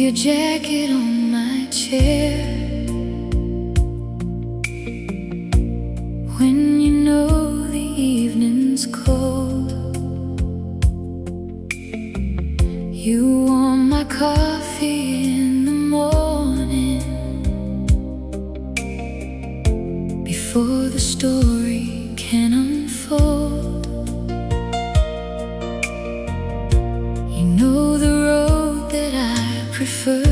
your jacket on my chair. When you know the evening's cold, you warm my coffee in the morning before the story can unfold. You know the road that I prefer.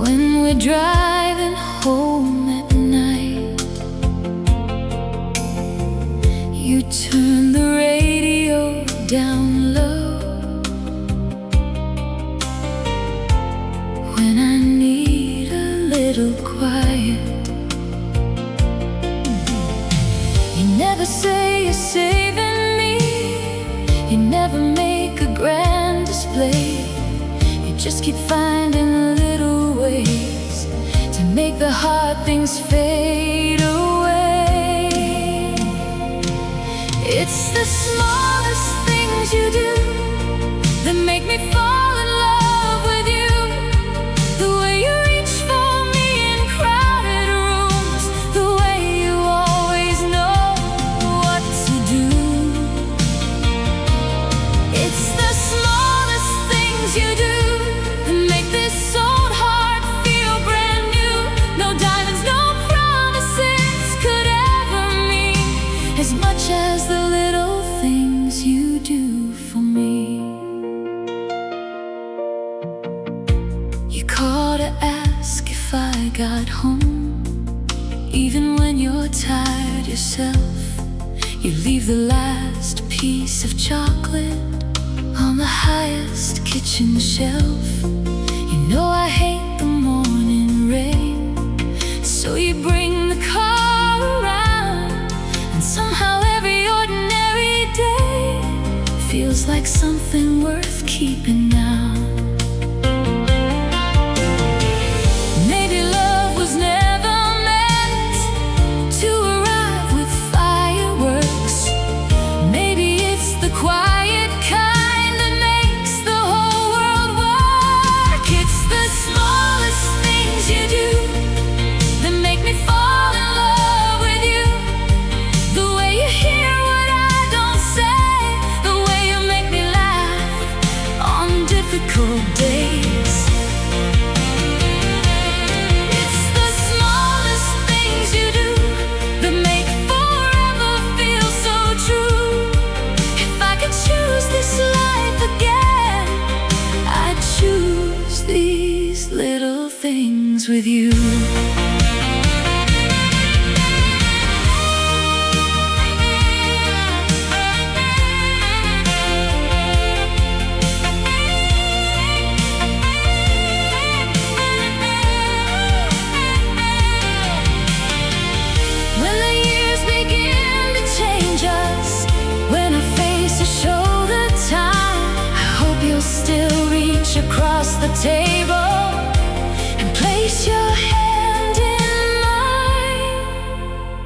When we're driving home at night, you turn the radio down low. When I need a little quiet, you never say you're saving me. You never make a grand display. You just keep finding little ways to make the hard things fade away. It's the smallest things you do that make me fall in love with you. The way you reach for me in crowded rooms, the way you always know what to do. It's the smallest things you do that make this old heart feel brand new. No diamonds, no promises could ever mean as much as the little things you do for me. You call to ask if I got home, even when you're tired yourself. You leave the last piece of chocolate on the highest kitchen shelf. You know I hate the morning rain, so you bring the car around. And somehow every ordinary day feels like something worth keeping now. Maybe love was never meant to arrive with fireworks. Maybe it's the quiet kind that makes the whole world work. It's the smallest things you do that make me fall in love with you. The way you hear what I don't say, the way you make me laugh on difficult days. It's the smallest things you do that make forever feel so true. If I could choose this life again, I'd choose these little things with you. When the years begin to change us, when I face a shoulder time, I hope you'll still reach across the table and place your hand in mine.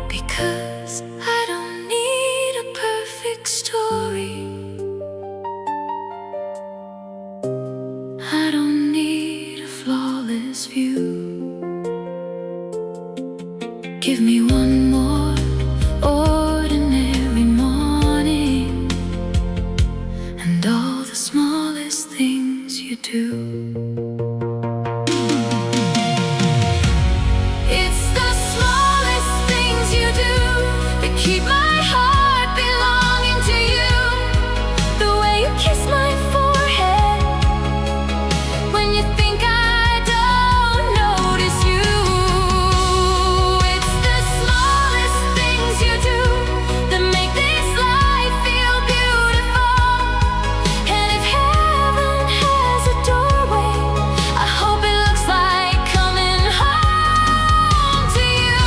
Because I don't need a perfect story, I don't need a flawless view. Give me one more ordinary morning and all the smallest things you do. It's the smallest things you do that keep my heart belonging to you. The way you kiss my forehead when you think I don't notice you. It's the smallest things you do that make this life feel beautiful. And if heaven has a doorway, I hope it looks like coming home to you.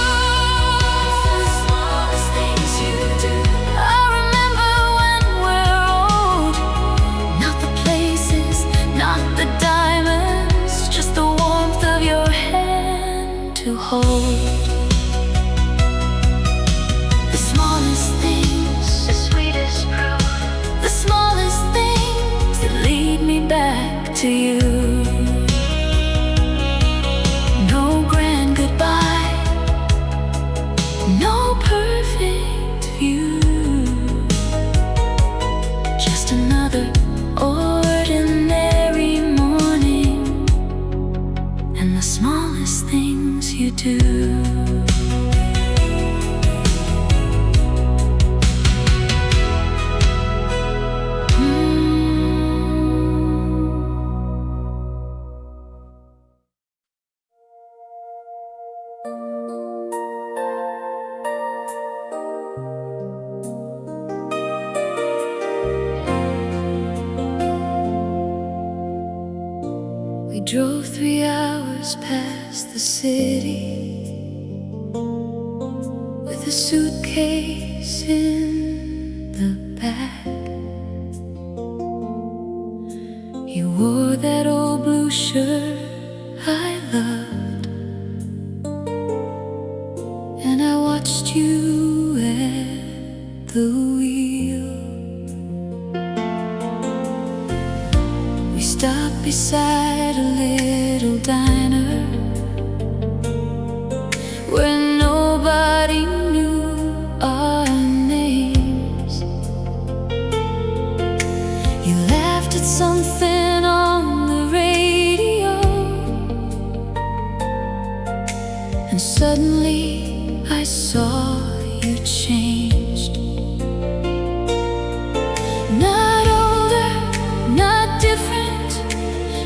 It's the smallest things you do. I remember when we're old, not the places, not the diamonds, just the warmth of your hand to hold. The smallest things, the sweetest fruit, the smallest things that to you. No grand goodbye, no perfect view, just another ordinary morning, and the smallest things you do. We drove 3 hours past the city with a suitcase in the back. You wore that old blue shirt I loved, and I watched you at the wheel. We stopped beside a little diner where nobody knew our names. You laughed at something on the radio, and suddenly I saw you changed. Not older, not different,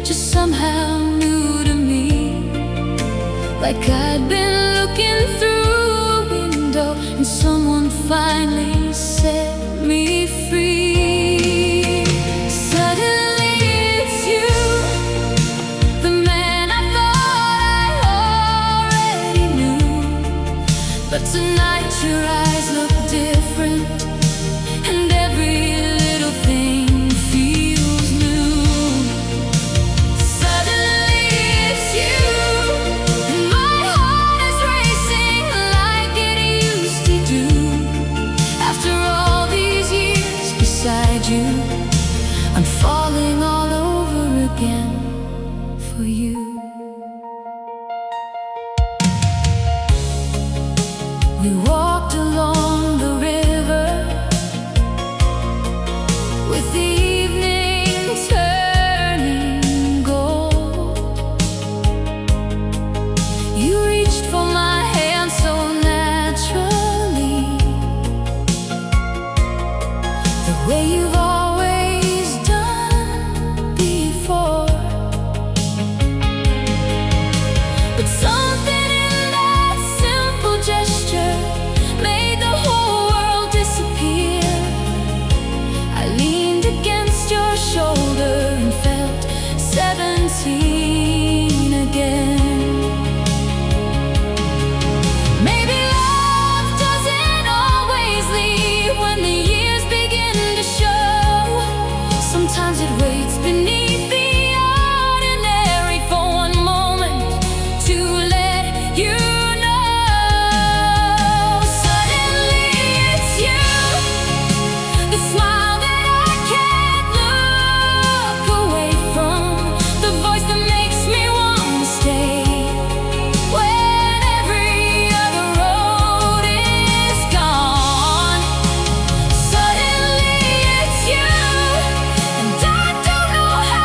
just somehow new to me. Like I'd been looking through a window and someone finally set me free. Suddenly it's you, the man I thought I already knew. But tonight your eyes look different, and every little thing feels new. Suddenly it's you, and my heart is racing like it used to do. After all these years beside you, I'm falling all over again for you. We walked along the river with the evening turning gold. You reached for my hand so naturally, the way you've always done before. But something in that simple gesture made the whole world disappear. I leaned against your shoulder and felt 17 again. Maybe love doesn't always leave when the years begin to show. Sometimes it waits beneath the ordinary for one moment to let you know. Suddenly it's you, the smile that I can't look away from, the voice that makes me want to stay when every other road is gone. Suddenly it's you, and I don't know how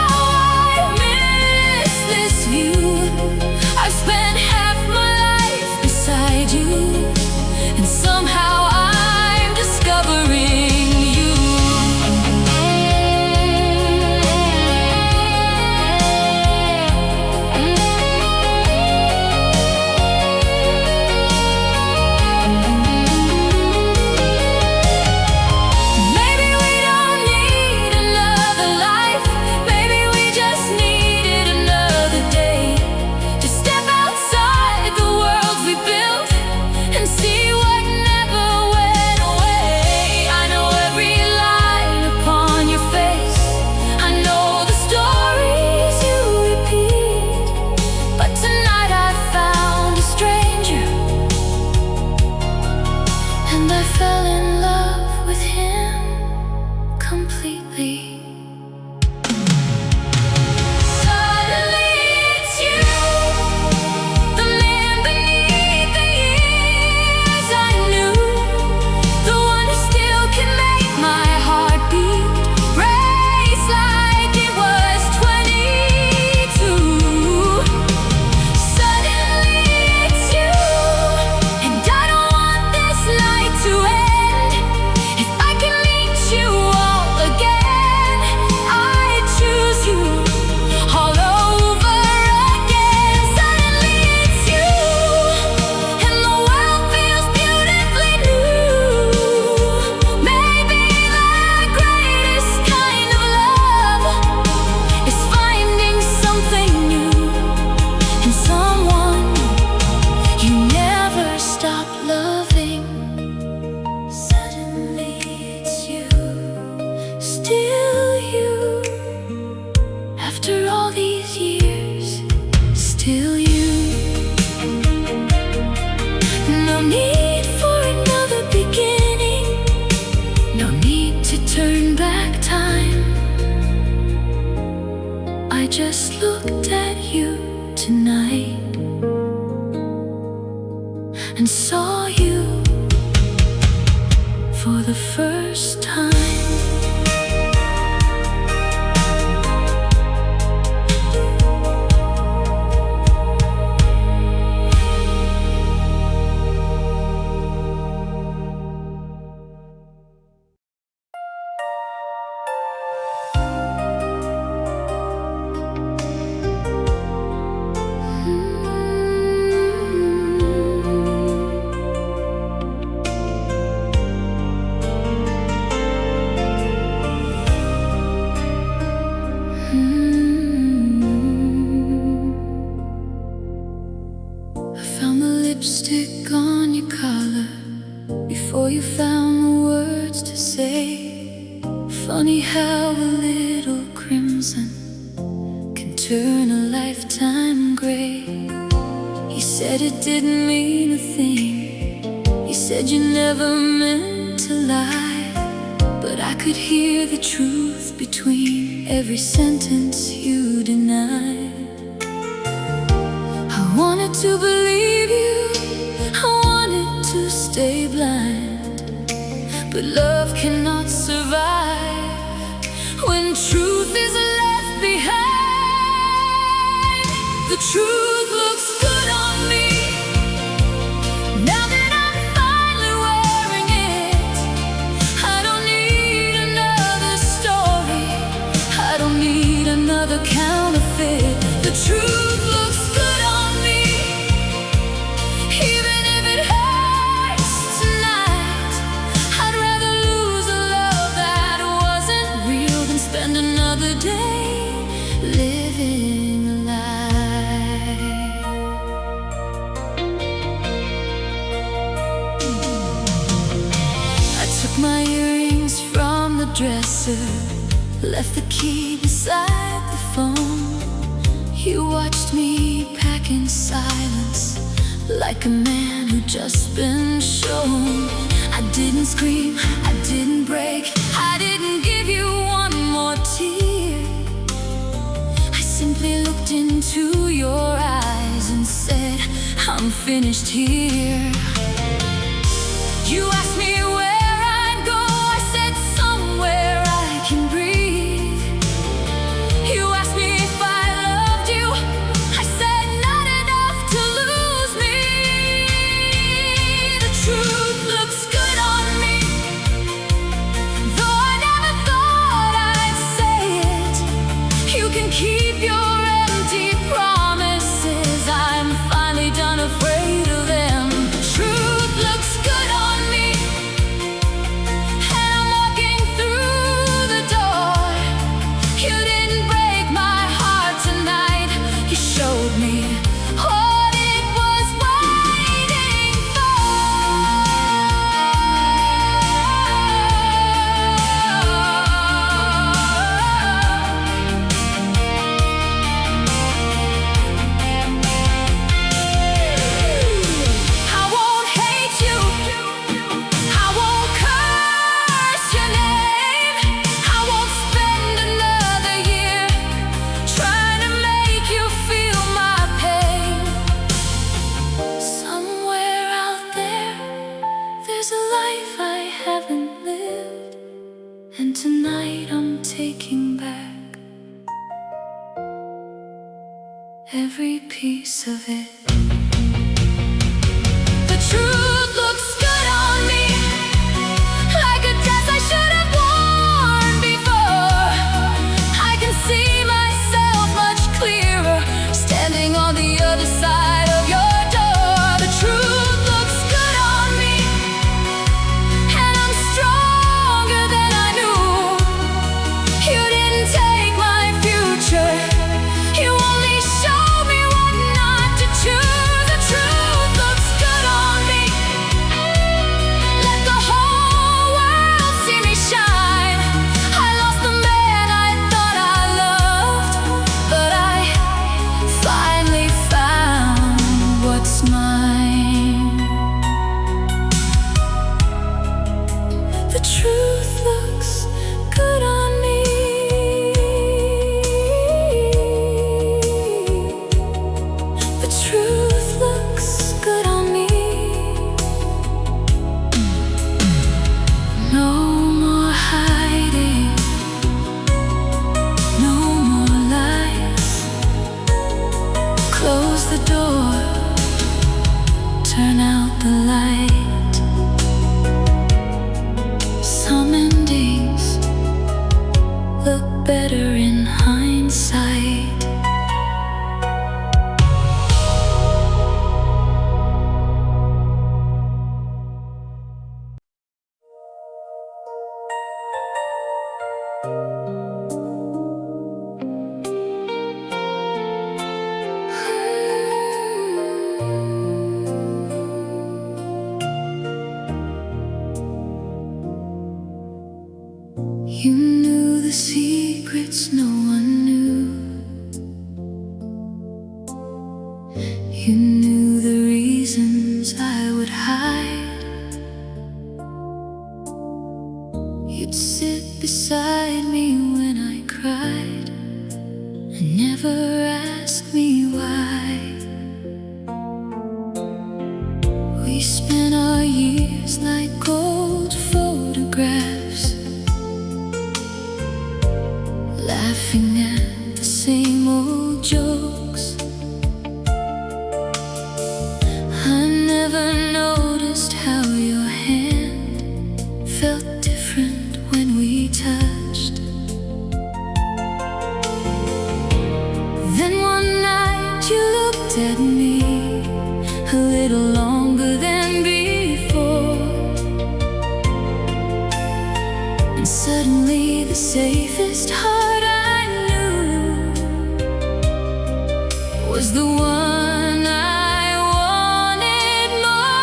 just looked at you tonight and saw you for the first time. Lipstick on your collar before you found the words to say. Funny how a little crimson can turn a lifetime gray. He said it didn't mean a thing. He said you never meant to lie, but I could hear the truth between every sentence you denied. I wanted to believe you, I wanted to stay blind, but love cannot survive when truth is left behind. The truth looks good on me now that I'm finally wearing it. I don't need another story, I don't need another counterfeit. The truth looks good on me, even if it hurts tonight. I'd rather lose a love that wasn't real than spend another day living a lie. I took my earrings from the dresser, left the key beside the phone. You watched me pack in silence, like a man who'd just been shown. I didn't scream, I didn't break, I didn't give you one more tear. I simply looked into your eyes and said, I'm finished here. You asked me where I'd go, I said somewhere I can breathe. You asked me if I loved you, I said not enough to lose me. The truth looks good on me, though I never thought I'd say it. You can keep your empty promises, I'm finally done afraid of them. The truth looks good on me, and I'm walking through the door. You didn't break my heart tonight, you showed me what it was waiting I won't hate you, I won't curse your name, I won't spend another year trying to make you feel my pain. Somewhere out there, there's a life I haven't lived, and tonight I'm taking back every piece of it. The truth looks good on me, like a dress I should have worn before. I can see myself much clearer, standing on the other side of your door. The truth looks good on me, and I'm stronger than I knew. You didn't take my future, you only showed me what not to choose. You knew the reasons I would hide. You'd sit beside me when I cried and never asked me why. We spent our years like old photographs, laughing at the same old jokes. I never noticed how your hand felt different when we touched. Then one night you looked at me a little longer than before, and suddenly the safest heart I knew was the one I wanted more.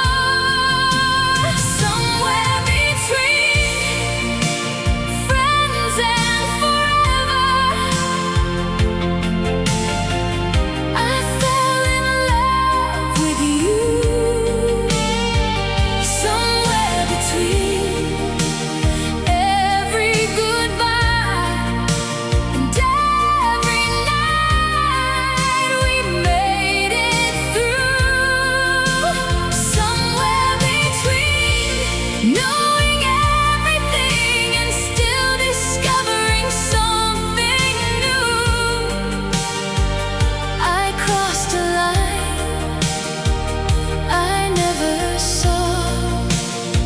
Somewhere between friends and forever, I fell in love with you. Somewhere between every goodbye and every night we made it through. Somewhere between knowing everything and still discovering something new, I crossed a line I never saw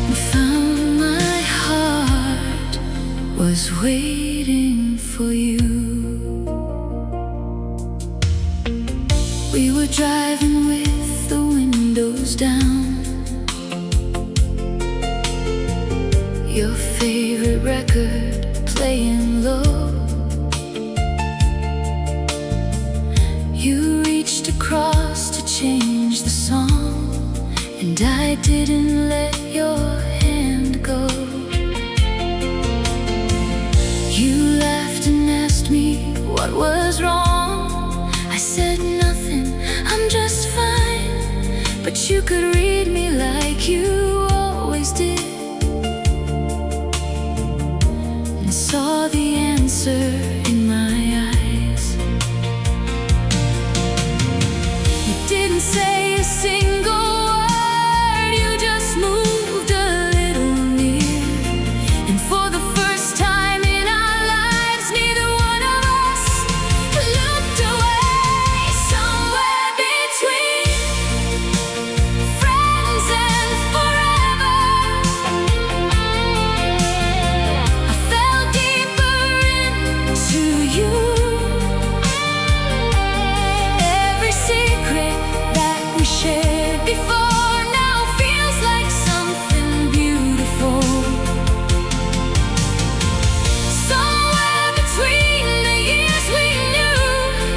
and found my heart was waiting for you. We were driving with the windows down, your favorite record playing low. You reached across to change the song, and I didn't let your hand go. You laughed and asked me what was wrong. I said nothing, I'm just fine. But you could read me like you always did, and saw the answer in my eyes. You didn't say a single word, you just moved a little near, and for the first time in our lives, neither one of us looked away. Somewhere between friends and forever, I fell deeper into you. Every secret that we shared before now feels like something beautiful. Somewhere between the years we knew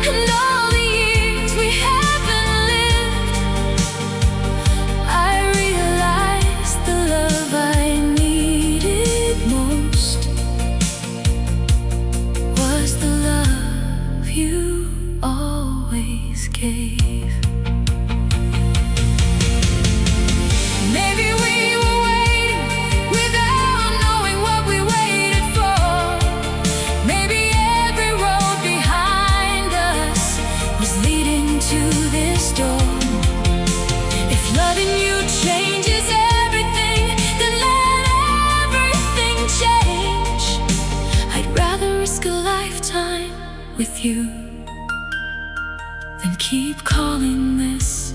and all the years we haven't lived, I realized the love I needed most was the love you always gave. Maybe we were waiting without knowing what we waited for. Maybe every road behind us was leading to this door. If loving you changes everything, then let everything change. I'd rather risk a lifetime with you than keep calling this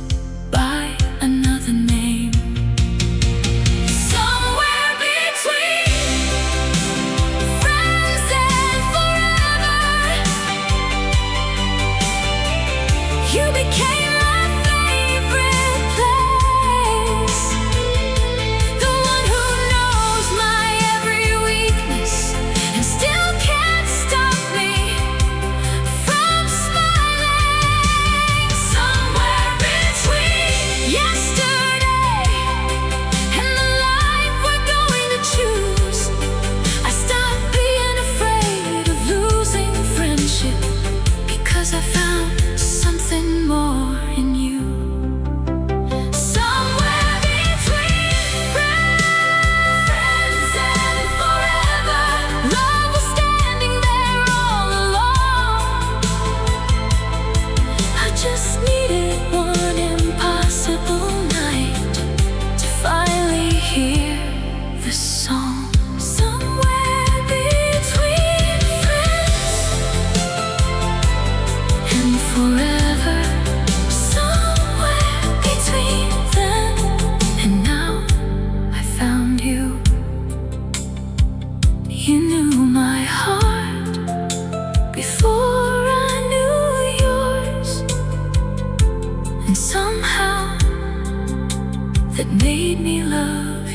by another name. Somewhere between friends and forever, you became my favorite place. The one who knows my every weakness and still can't stop me from smiling. Somewhere between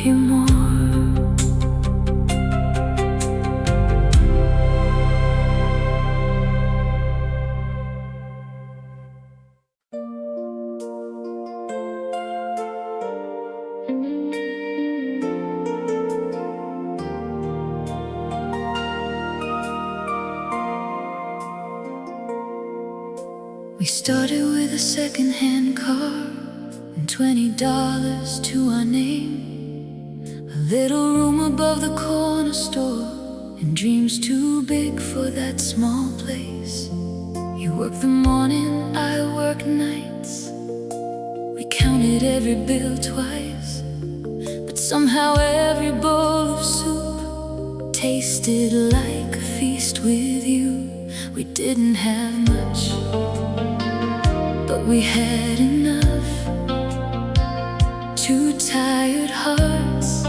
you more. We started with a second-hand car and $20 to our name, a little room above the corner store, and dreams too big for that small place. You work the morning, I work nights. We counted every bill twice, but somehow every bowl of soup tasted like a feast with you. We didn't have much, but we had enough. Two tired hearts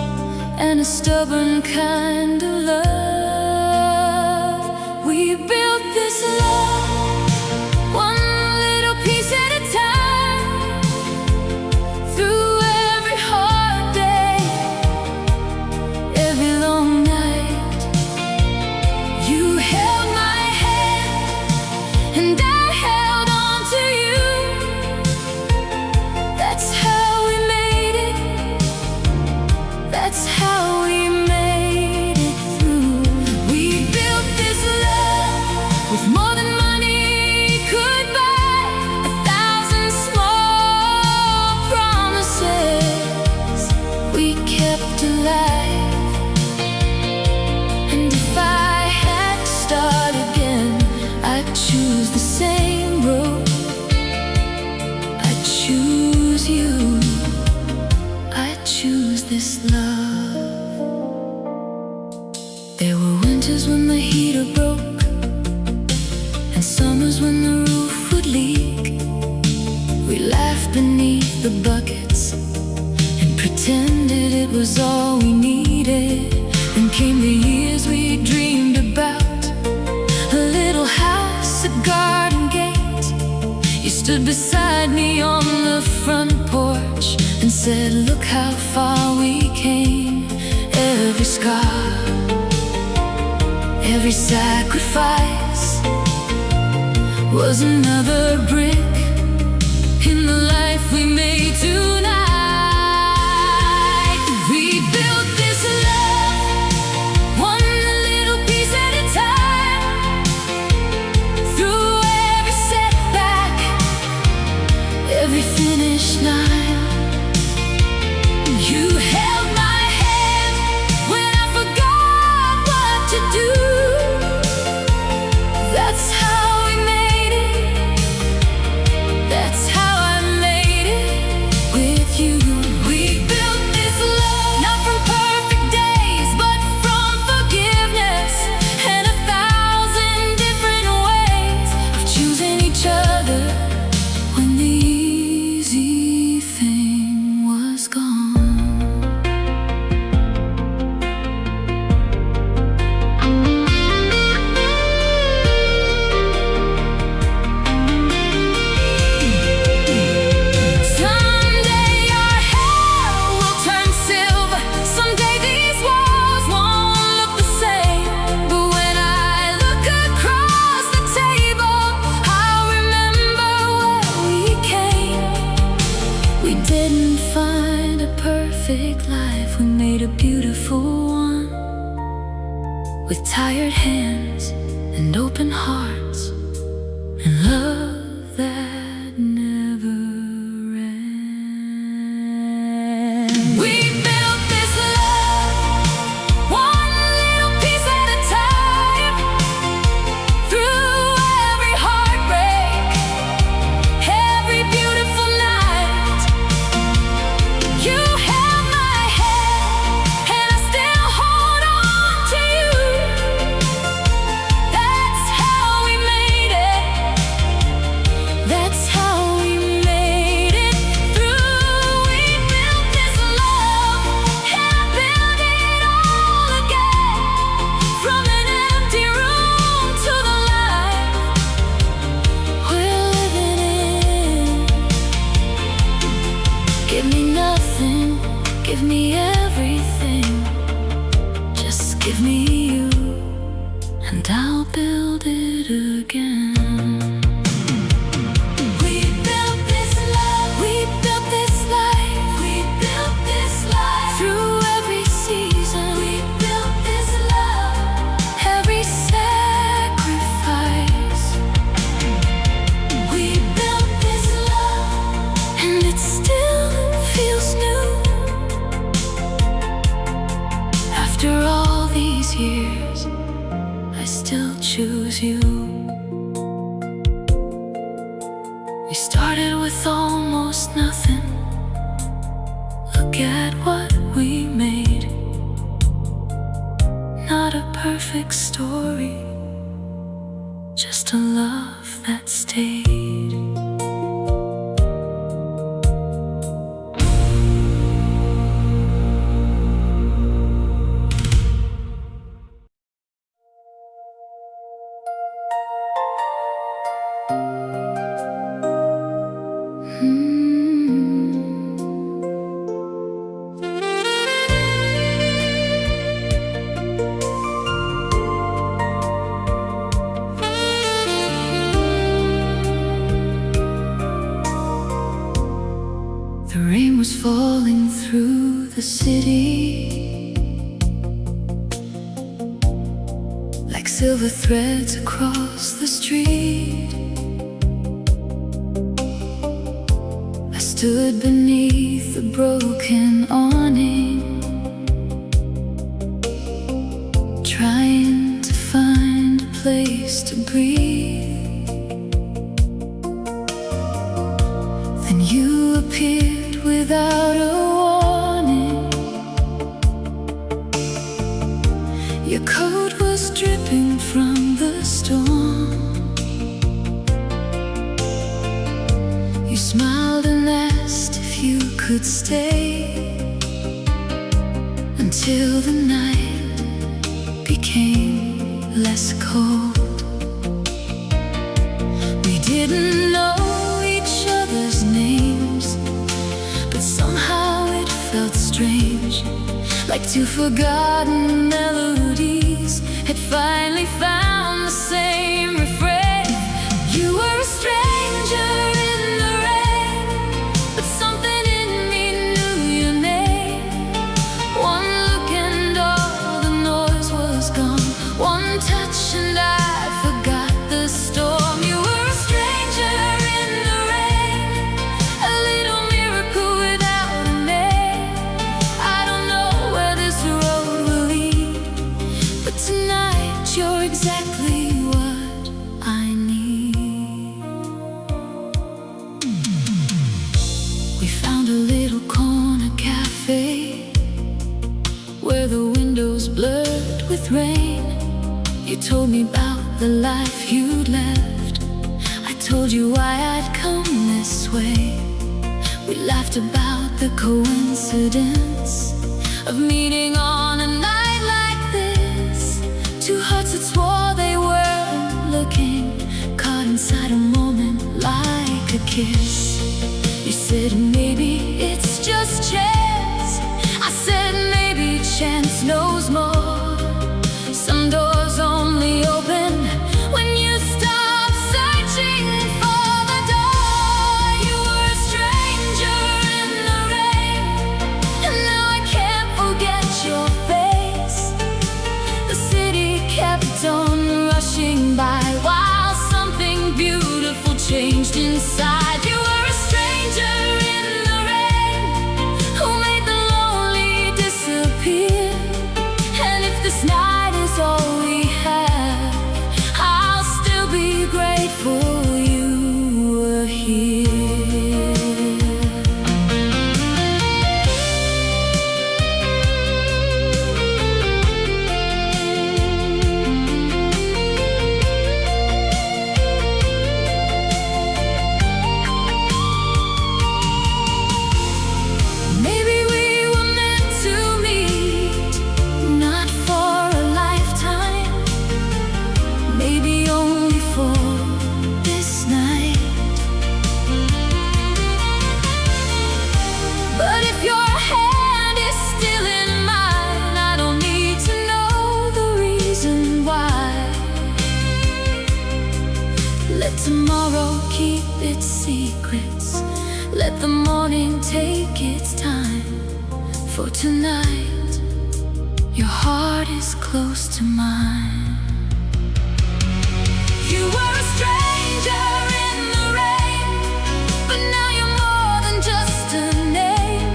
and a stubborn kind of love. We built this love, one little piece at a time, through every hard day, every long night. You held my hand and I held on to you. That's how we made it. That's how we made it through. We built this love with more than money could buy, 1,000 small promises we kept alive. And if I had to start again, I'd choose the same road. I'd choose you. I'd choose this love. There were winters when the heater broke, and summers when the roof would leak. We laughed beneath the buckets and pretended it was all we needed. Then came the years we dreamed about, a little house, a garden gate. You stood beside me on the front porch and said, look how far we came. Every scar, every sacrifice was another brick in the life we made tonight. We built this love, one little piece at a time, through every setback, every finish line. You held my hand when I forgot what to do. That's how we made it. That's how I made it with you. We built this love, not from perfect days, but from forgiveness and 1,000 different ways of choosing each other when the easy thing was gone. Someday our hair will turn silver. Someday these walls won't look the same. But when I look across the table, I'll remember where we came. We didn't find a perfect life. We made a beautiful one, with tired hands and open hearts and love that never ran. We built this love, one little piece at a time, through every heartbreak, every beautiful night. You held my hand and I still hold on to you. That's how we We started with almost nothing. Look at what we made. Not a perfect story, just a love that stayed. The rain was falling through the city like silver threads across the street. I stood beneath the broken awning, trying to find a place to breathe. Then you appeared without a warning. Your coat was dripping from the storm. You smiled and asked if you could stay until the night became less cold. We didn't know each other's names, but somehow it felt strange, like two forgotten melodies had finally found the same refrain. You were a stranger in the rain, but something in me knew your name. One look and all the noise was gone. One touch and I forgot the storm. You were a stranger in the rain, a little miracle without a name. I don't know where this road will lead, but tonight you're exactly what I need. We found a little corner cafe where the windows blurred with rain. You told me about the life you'd left. I told you why I'd come this way. We laughed about the coincidence of meeting on a night like this. Two hearts that swore they weren't looking, caught inside a moment like a kiss. You said maybe it's just chance. I said maybe chance knows more. Some doors only open when you stop searching for the door. You were a stranger in the rain, and now I can't forget your face. The city kept on rushing by while something beautiful changed inside. You were a stranger in the rain who made the lonely disappear. And if this night is all we have, I'll still be grateful you were here. Maybe we were meant to meet, not for a lifetime, maybe only for this night. But if your hand is still in mine, I don't need to know the reason why. Let tomorrow keep its secrets, let the morning take its time. For tonight, your heart is close to mine. You were a stranger in the rain, but now you're more than just a name.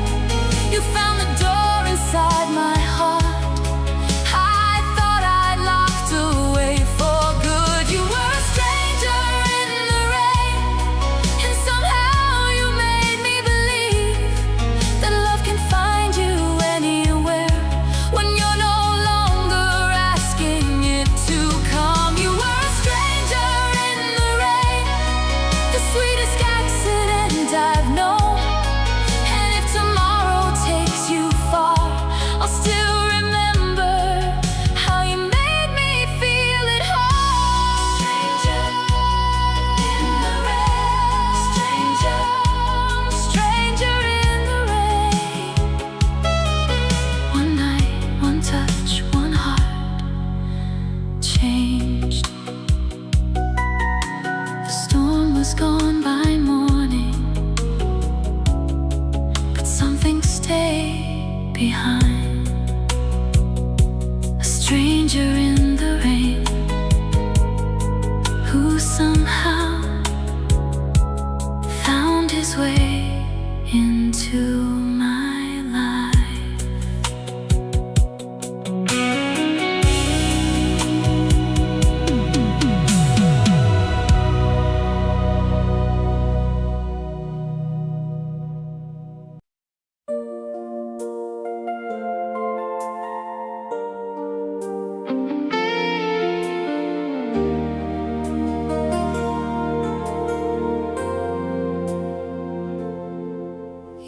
You found the door inside my heart I thought I'd locked away for good. You were a stranger in the rain, and was gone by morning, but something stayed behind. A stranger in the rain who somehow found his way into my life.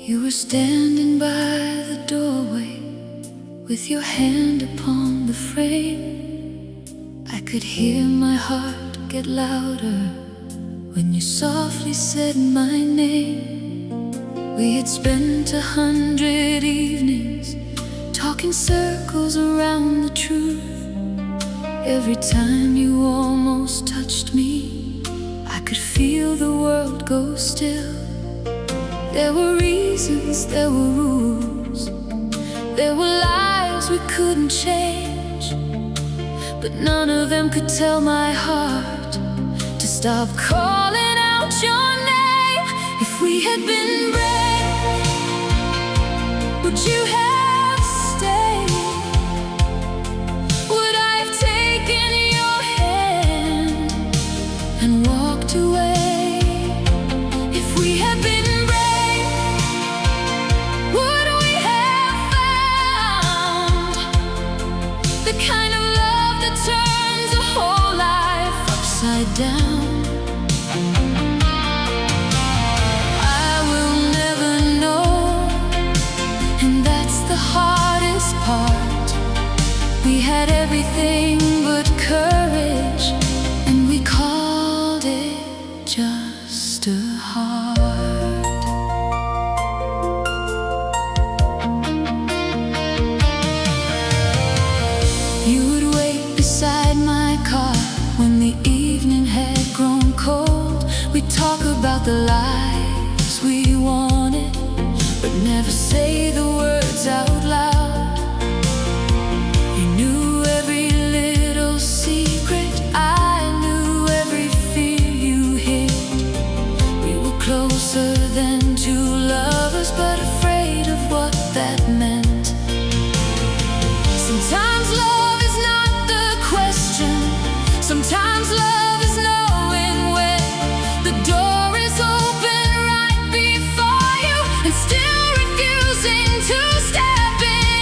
You were standing by the doorway with your hand upon the frame. I could hear my heart get louder when you softly said my name. We had spent 100 evenings talking circles around the truth. Every time you almost touched me, I could feel the world go still. There were reasons, there were rules, there were lives we couldn't change, but none of them could tell my heart to stop calling out your name. If we had been brave, would you have stayed? Would I have taken your hand and walked away? If we had been the kind of love that turns a whole life upside down, I will never know, and that's the hardest part. We had everything but courage, and we called it just a heart. You would wait beside my car when the evening had grown cold. We'd talk about the lives we wanted, but never say the words out loud. You knew every little secret, I knew every fear you hid. We were closer than two lovers, but afraid of what that meant. Sometimes love is not the question. Sometimes love is knowing when the door is open right before you and still refusing to step in.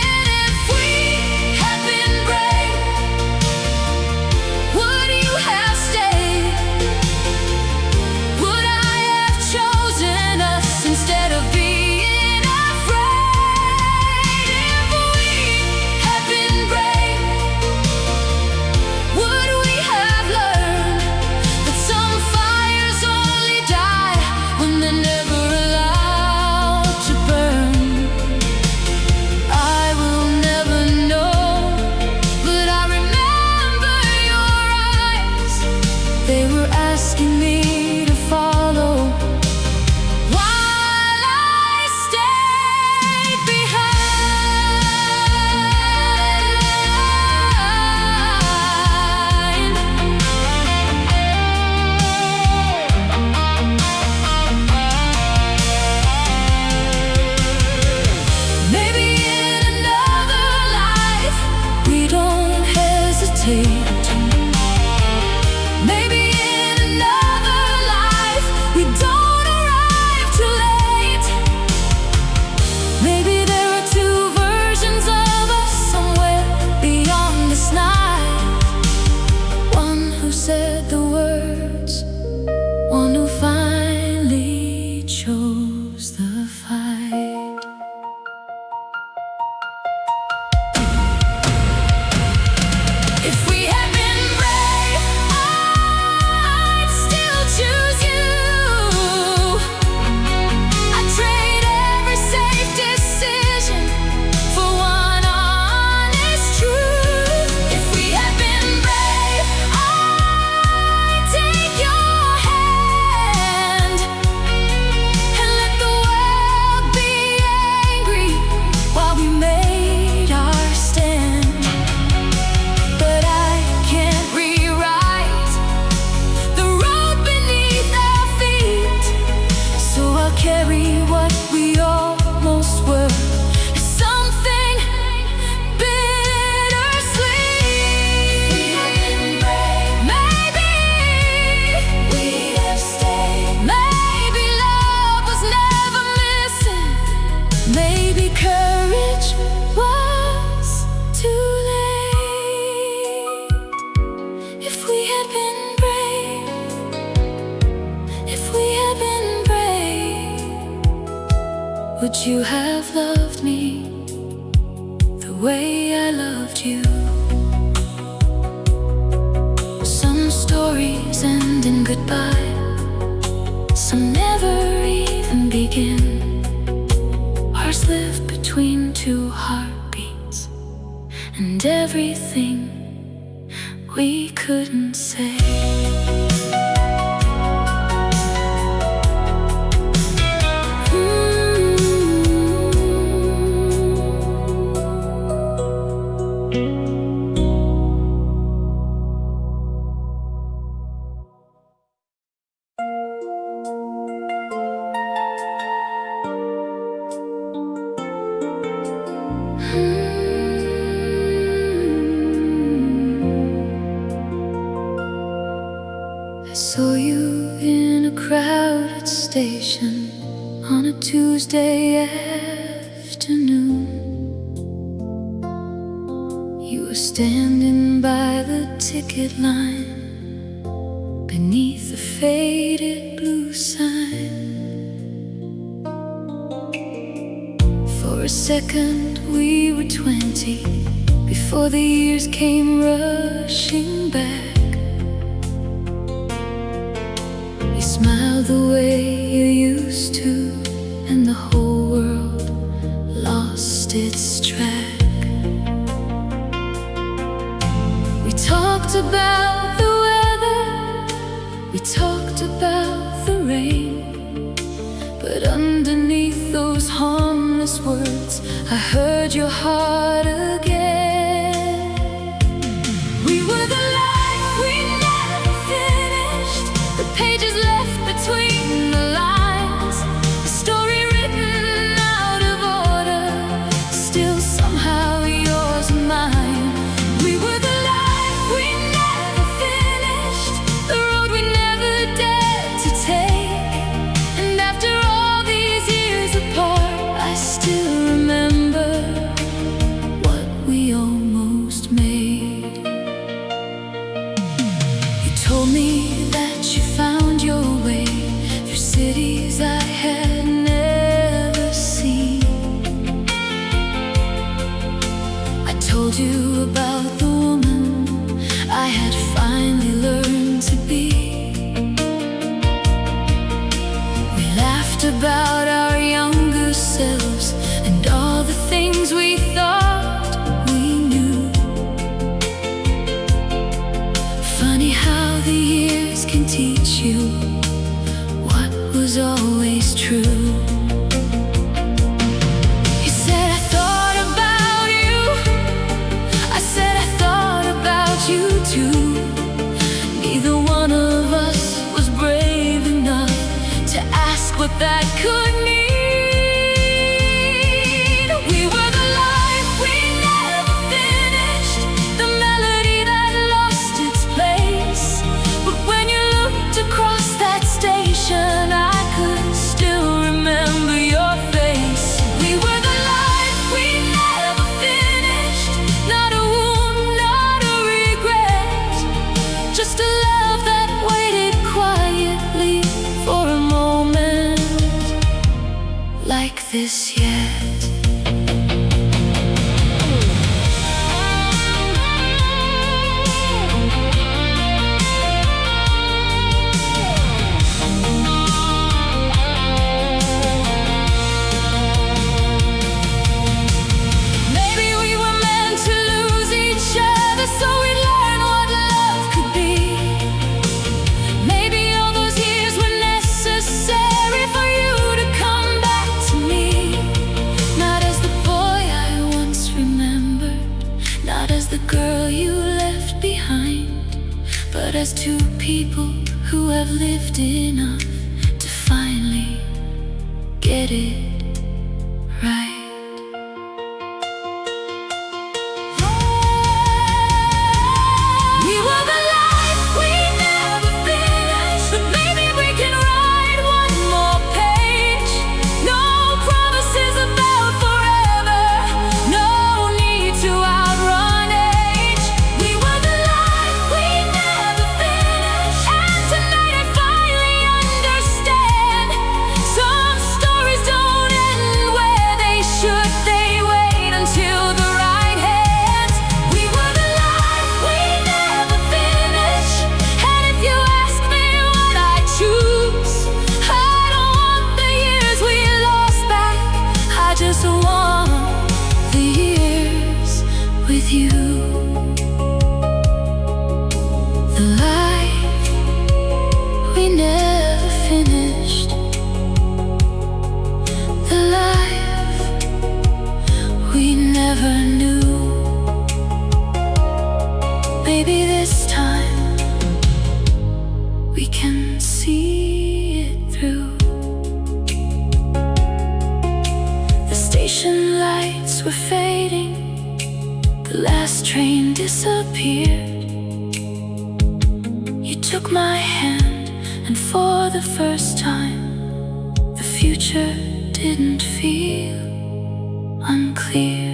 would you have loved me the way I loved you? Some stories end in goodbye, some never even begin. Ours live between two heartbeats, and everything we couldn't say. I saw you in a crowded station on a Tuesday afternoon. You were standing by the ticket line beneath the faded blue sign. For a second we were 20 before the years came rushing back. You smiled the way you used to, and the whole world lost its track. We talked about the weather, we talked about the rain, but underneath those harmless words I heard your heart again. We were the life we never finished, the pages left between the lines, the story written out of order, still somehow yours and mine. We were the life we never finished, the road we never dared to take. And after all these years apart, I still remember what we almost made. You told me that you found your way through cities I had never seen. I told you about the woman I had finally learned to be. We laughed about our younger selves and all the things we thought we knew. Funny how the years can teach you what was always true. You said I thought about you, I said I thought about you too. Neither one of us was brave enough to ask what that could mean. We were the life we never finished, the melody that lost its place. But when you looked across that station, I could still remember your face. We were the life we never finished, not a wound, not a regret, just a love that waited quietly for a moment like this yet. Maybe we were meant to lose each other so we'd learn what love could be. Maybe all those years were necessary for you to come back to me. Not as the boy I once remembered, not as the girl you left behind, but as two people who have lived enough to finally get it right. We were the life we never finished, but maybe we can write one more page. No promises about forever, no need to outrun age. We were the life we never finished, and tonight I finally understand. Some stories don't see it through. The station lights were fading, the last train disappeared. You took my hand, and for the first time, the future didn't feel unclear.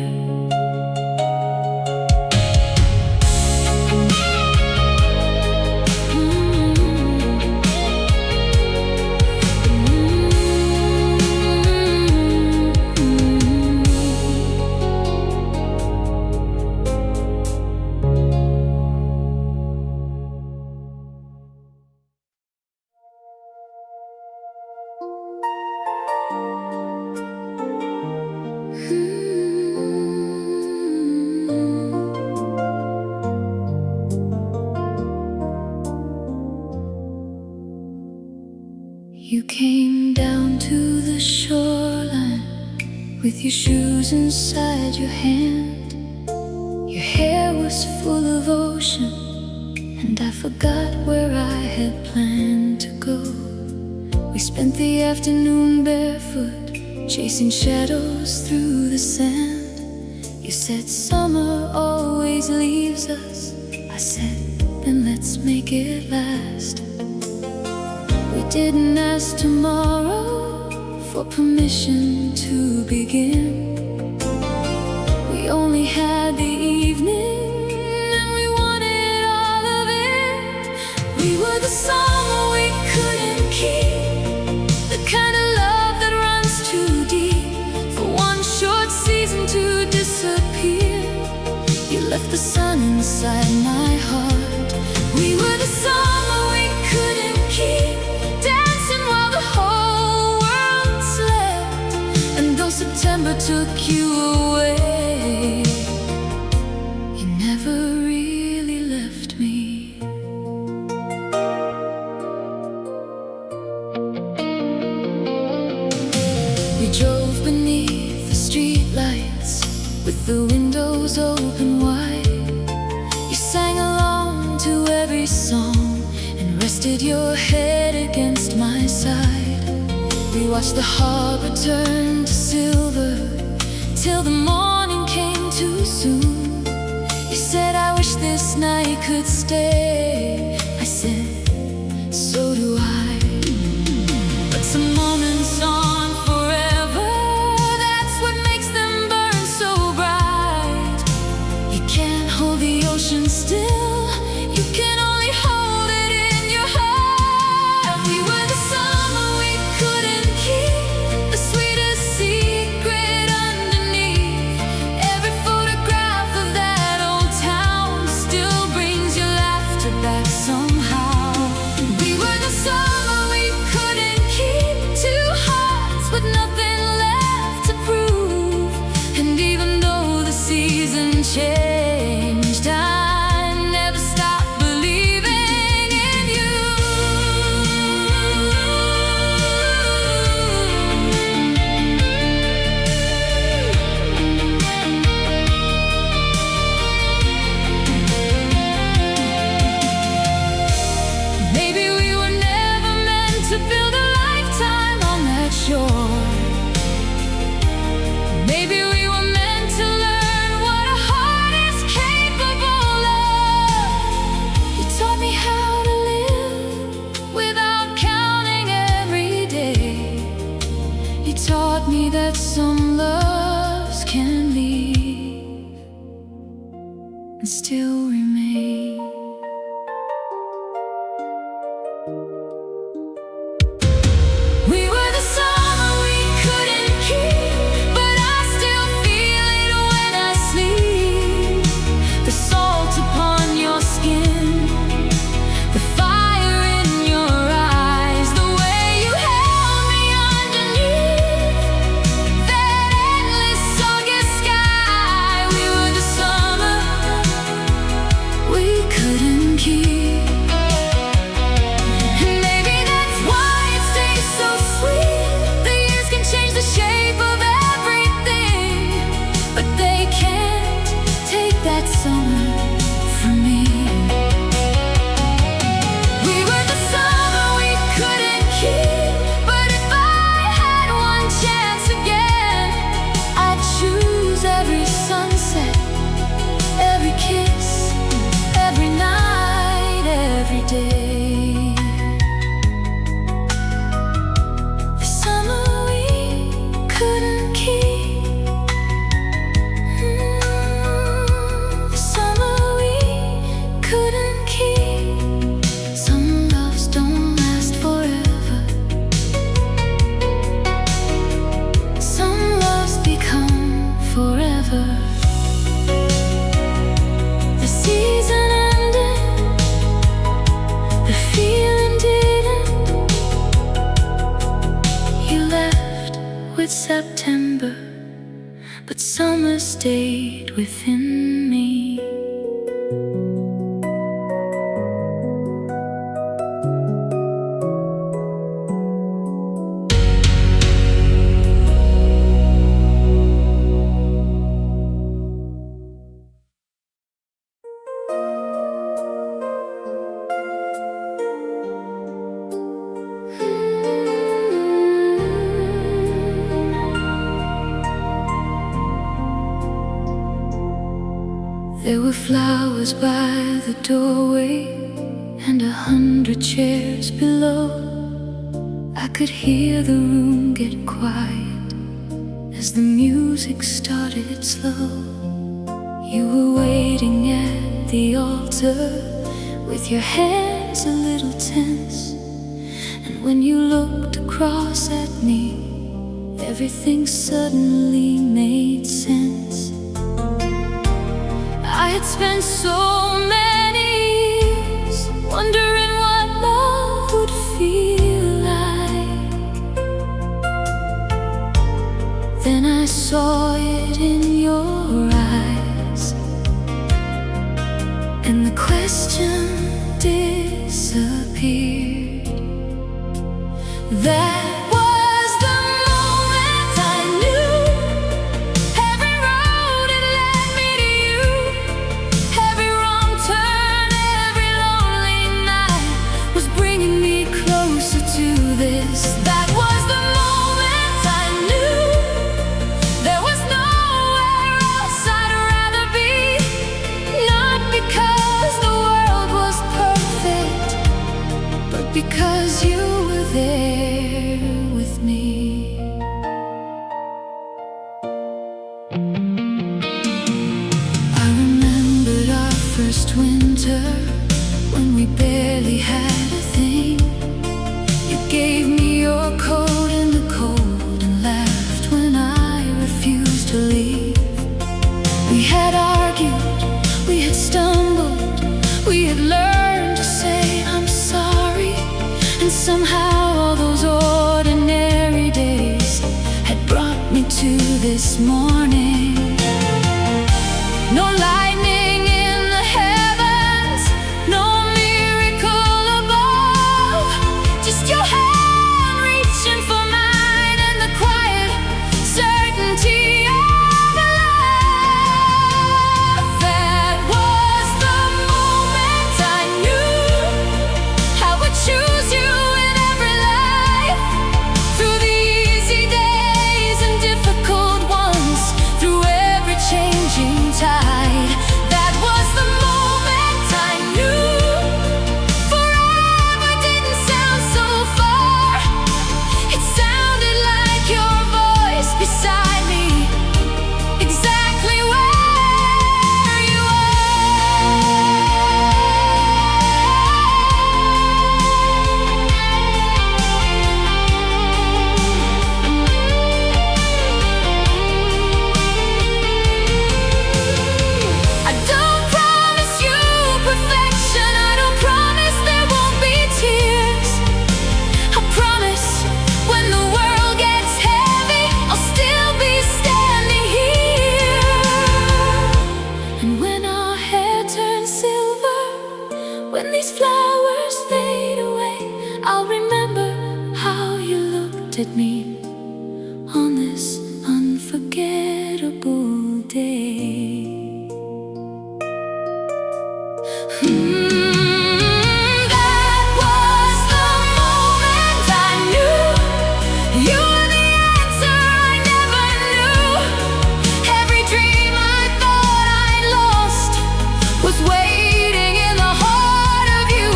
You came down to the shoreline with your shoes inside your hand. Your hair was full of ocean, and I forgot where I had planned to go. We spent the afternoon barefoot, chasing shadows through the sand. You said summer always leaves us. I said, then let's make it last. We didn't ask tomorrow for permission to begin. We only had the evening, and we wanted all of it. We were the summer we couldn't keep, the kind of love that runs too deep for one short season to disappear. You left the sun inside my heart. We were the summer we couldn't keep, dancing while the whole world slept. And though September took you away, you never really left me. We drove beneath the streetlights with the windows open wide. You sang along to every song and rested your head against my side. We watched the harbor turn to silver till the morning came too soon. You said, I wish this night could stay. I said, so do I. But some moments aren't forever, that's what makes them burn so bright. You can't hold the ocean still, you can only hold it in your heart. We were the summer we couldn't keep, the sweetest secret underneath. Every photograph of that old town still brings your laughter back somehow. We were the summer we couldn't keep, two hearts with nothing left to prove. And even though the season changed, I never stopped believing in you. Maybe we were never meant to build a lifetime on that shore. Maybe we were meant to learn what a heart is capable of. You taught me how to live without counting every day. You taught me that some loves can leave and still remain. We were the summer we couldn't keep, but I still feel it when I sleep. The salt upon your skin, the fire in your eyes, the way you held me underneath. There it's September, but summer stayed within me. There were flowers by the doorway and 100 chairs below. I could hear the room get quiet as the music started slow. You were waiting at the altar with your hands a little tense, and when you looked across at me, everything suddenly made sense. I had spent so many years wondering what love would feel like. Then I saw it in your eyes, and the question disappeared. That because you were there with me. I remembered our first winter when we barely had a thing. You gave me your coat in the cold and laughed when I refused to leave. We had argued, we had stumbled, we had learned to say I'm sorry. And somehow all those ordinary days had brought me to this morning. No lightning in the heavens, no miracle above, just your hand reaching for mine and the quiet certainty of love. That was the moment I knew I would choose you. When these flowers fade away, I'll remember how you looked at me on this unforgettable day. That was the moment I knew you were the answer I never knew. Every dream I thought I'd lost was waiting in the heart of you.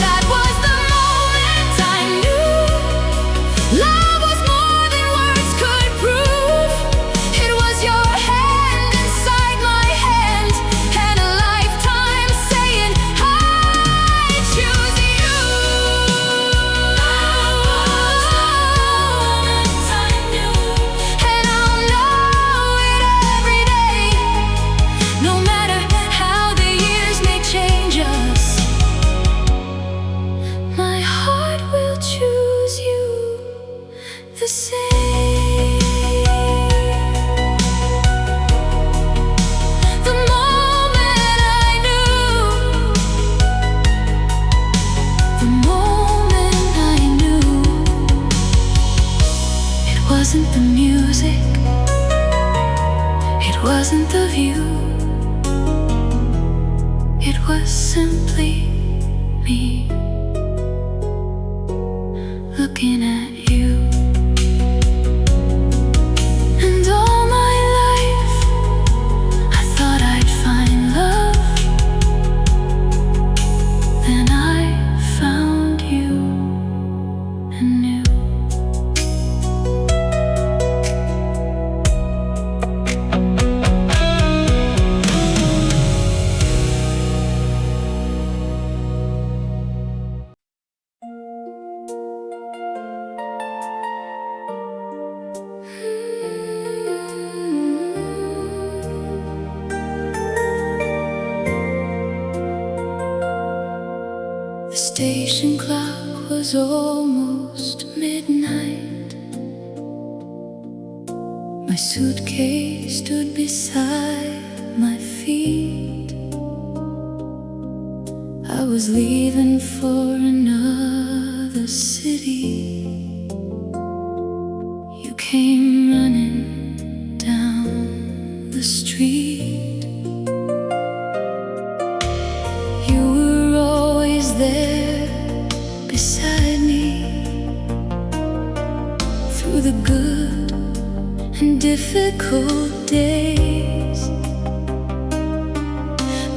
That was the moment I knew love was wasn't the music, it wasn't the view, it was simply me looking at you. And all my life I thought I'd find love, then I found you and knew. The station clock was almost midnight. My suitcase stood beside my feet. I was leaving for another city. You came running down the street. You were always there beside me, through the good and difficult days.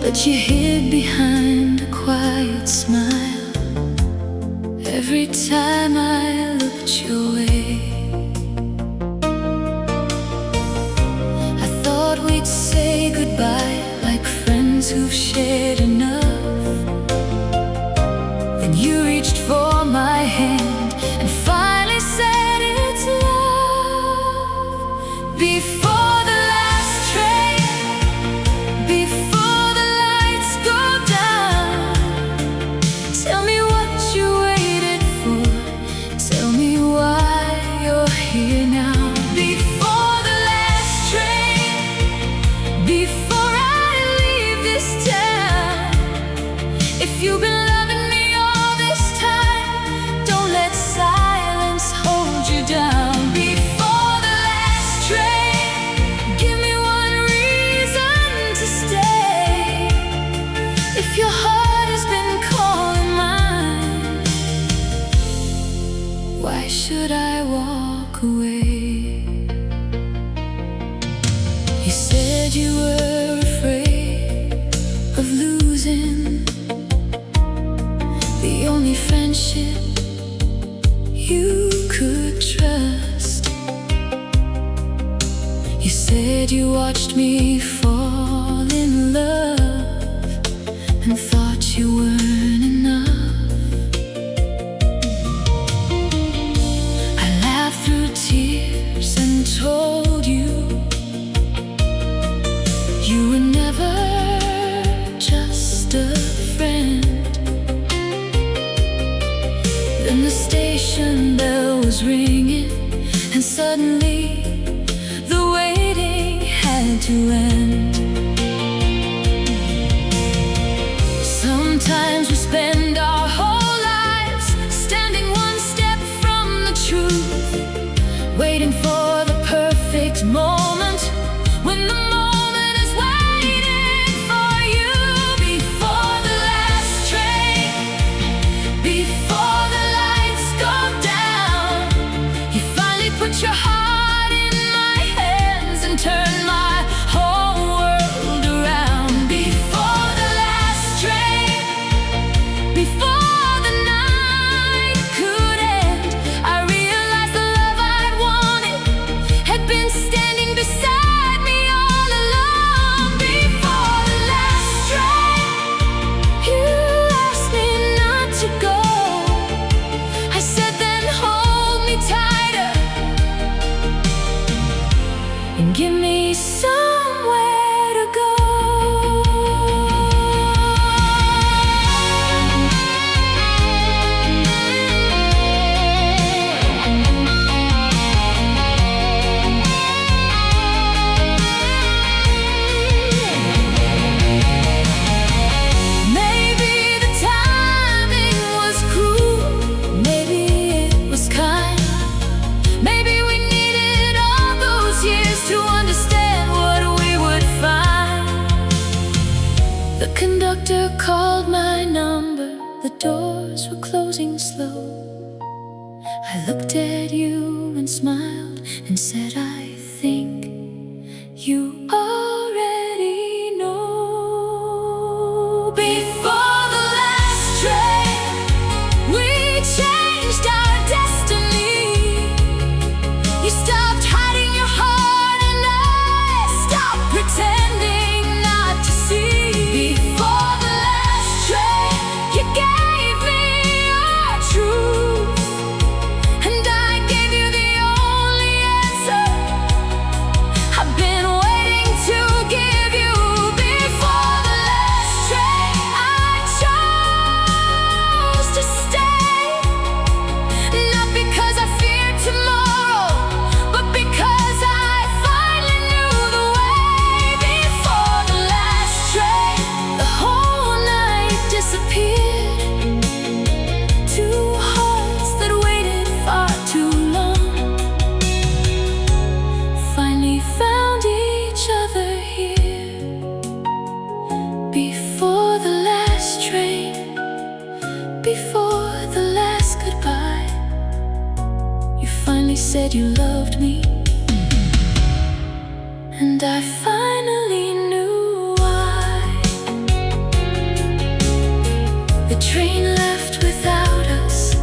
But you hid behind a quiet smile every time I looked your way. I thought we'd say goodbye like friends who've shared enough. Then you reached for my hand and finally said it's love. Before the last train, before the lights go down, tell me what you waited for, tell me why you're here now. Before the last train, before I leave this town, if you've been loving me all this time, don't let silence hold you down. Before the last train, give me one reason to stay. If your heart has been calling mine, why should I walk away? You said you were afraid of losing the only friendship you could trust. You said you watched me fall in love and thought you weren't enough. I laughed through tears and told you you were never just a friend. Then the station bell was ringing, and suddenly the waiting had to end. Sometimes we spend our whole lives standing one step from the truth, waiting for the perfect moment, when the moment is waiting for you. Before the last train, before the lights go down, you finally put your heart in my hands and turned my whole world around. Before the last train, before the night could end, I realized the love I'd wanted had been standing I looked at you and smiled and said, I think you already know. Before the last train, we changed our destiny. You stopped hiding your heart and I stopped pretending not to see. Before the last train, you gave me your truth, and I gave you the only answer I've been waiting to give you. Before the last train, I chose to stay, not because I feared tomorrow, but because I finally knew the way. Before the last train, the whole night disappeared. Two hearts that waited far too long finally found each other here. Before the last train, before the last goodbye, you finally said you loved me, and I finally knew why. The train left without us,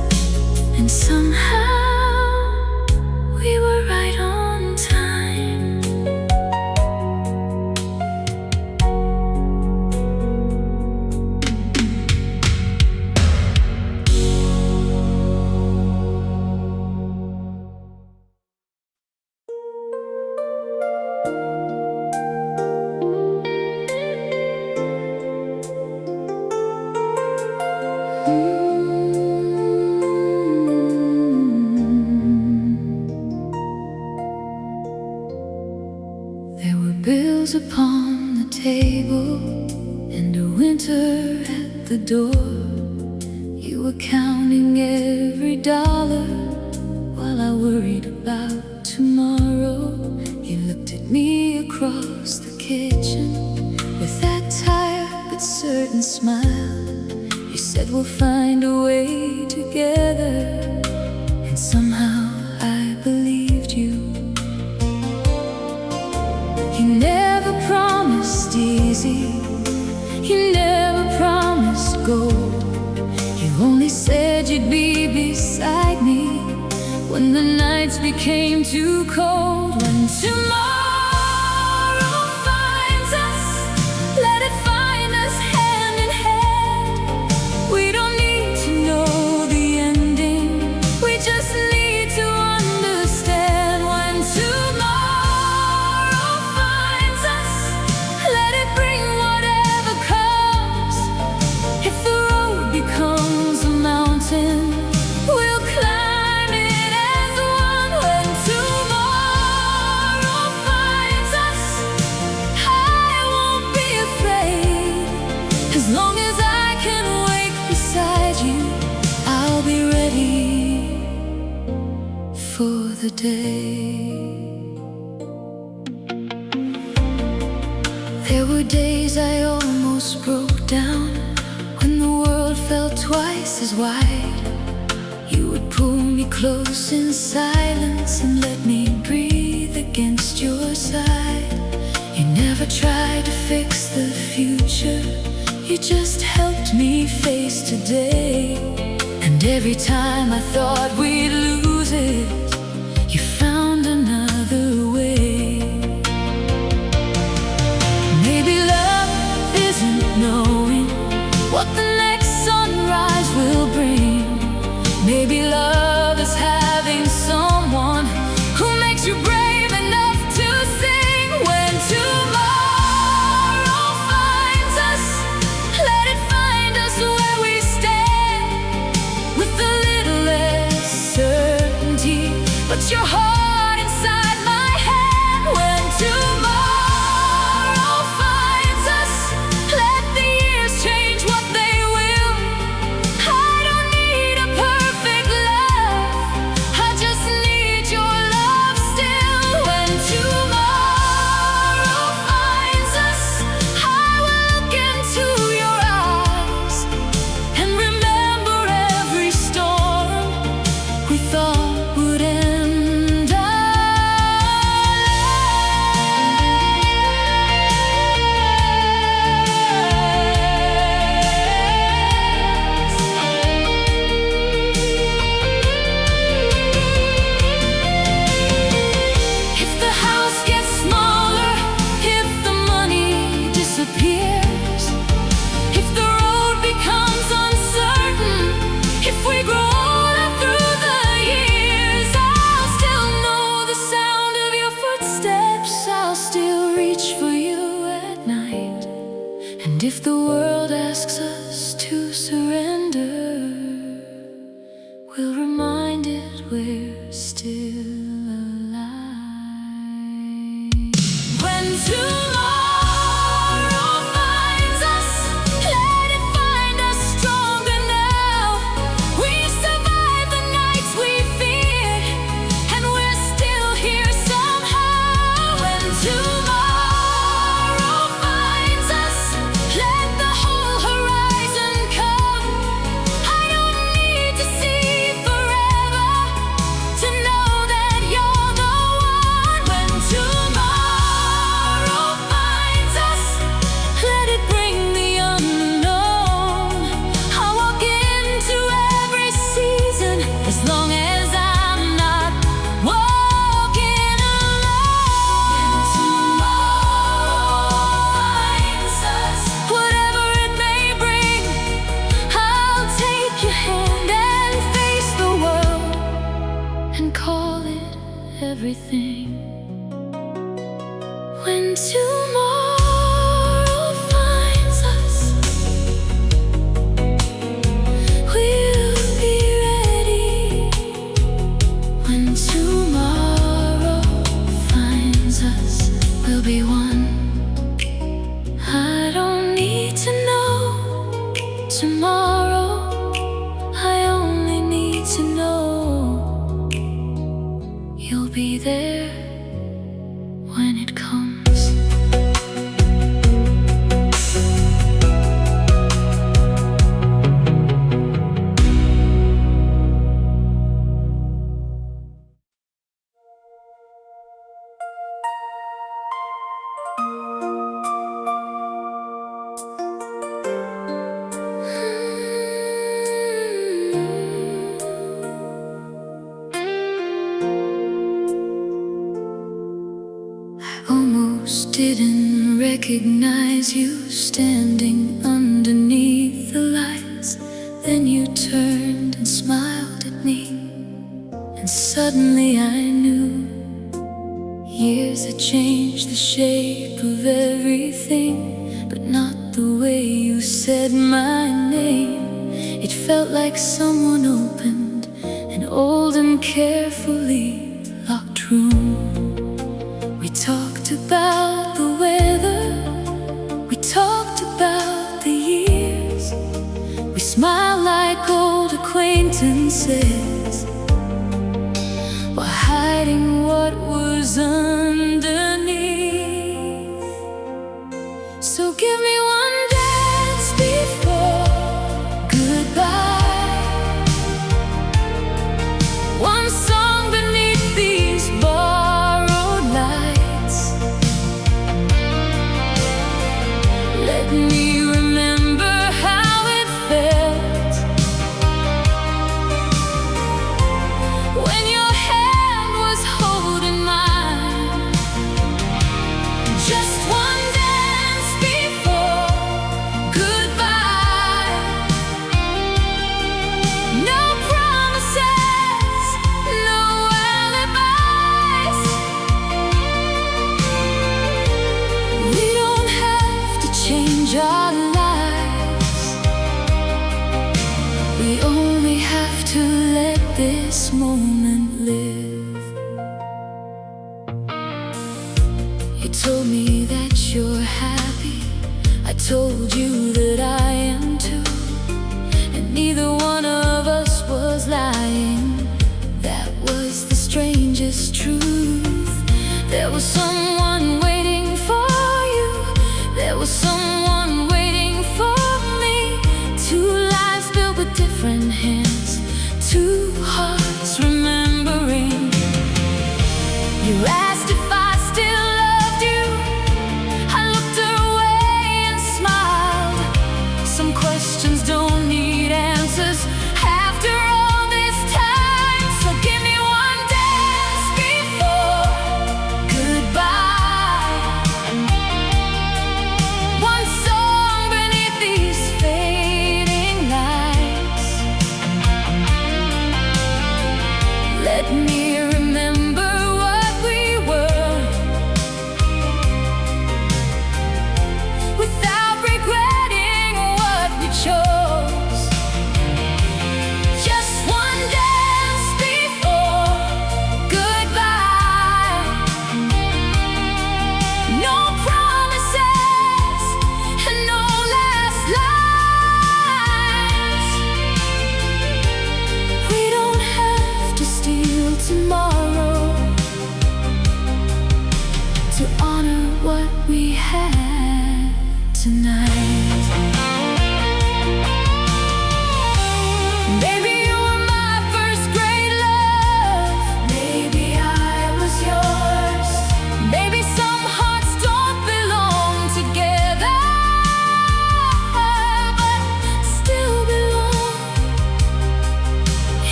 and somehow we were right on time. There were bills upon the table and a winter at the door. You were counting every dollar while I worried about tomorrow. You looked at me across the kitchen with that tired but certain smile. You said we'll find a way together, and somehow I believed you. You never promised easy, you never promised gold. You only said you'd be beside me when the nights became too cold. When tomorrow finds us, let it find us hand in hand. We don't need to know the ending, we just need to understand. When tomorrow finds us, let it bring whatever comes. If the road becomes a mountain, we'll climb it as one. When tomorrow finds us, I won't be afraid. As long as I can wake beside you, I'll be ready for the day. There were days I almost broke down, when the world felt twice as wide. You would pull me close in silence and let me breathe against your side. You never tried to fix the future, you just helped me face today. And every time I thought we'd lose it, you found another way. Maybe love isn't knowing what the next sunrise will bring. Maybe love is having someone who makes you brave enough to sing. When tomorrow finds us, let it find us where we stand, with a little less certainty, but your heart inside my hand. When tomorrow finds us, let the years change what they will. I don't need a perfect love, I just need your love still. When tomorrow finds us, I will look into your eyes and remember every storm. With thought would end our lives. If the house gets smaller, if the money disappears, if the road becomes uncertain, if we grow older through the years, I'll still know the sound of your footsteps. I'll still reach for you at night. And if the world asks us to surrender, we'll remind it we're still alive. When tomorrow finds us, let it find us stronger now. We've survived the nights we feared, and we're still here somehow. When tomorrow finds us, let the whole horizon come. I don't need to see forever to know that you're the one. When tomorrow finds us, let it bring the unknown. I'll walk into every season as long as I'm not walking alone. When tomorrow finds us, whatever it may bring, I'll take your hand and face the world and call it everything. When tomorrow finds us, we'll be ready. When tomorrow finds us, we'll be one. I don't need to know tomorrow, I only need to know you'll be there when it comes. Almost didn't recognize you standing underneath the lights. Then you turned and smiled at me, and suddenly I knew years had changed the shape of everything, but not the way you said my name. It felt like someone opened an old and carefully locked room. We talked about the weather, we talked about the years. We smiled like old acquaintances, while hiding what was underneath. So give me one dance before goodbye, one song beneath these borrowed lights. Let me remember how it felt when your hand was holding mine. Just one dance before goodbye. No promises, no alibis. We don't have to change our lives. We only have to let this moment live. You told me that you're happy, I told you that I am too, and neither one of us was lying. That was the strangest truth. There was someone waiting for you, there was someone waiting for me. Two lives built with different hands, two hearts remember. me remember what we were, without regretting what we chose. Just one dance before goodbye. No promises and no last lines. We don't have to steal tomorrow to honor what we had tonight. Maybe you were my first great love. Maybe I was yours. Maybe some hearts don't belong together, but still belong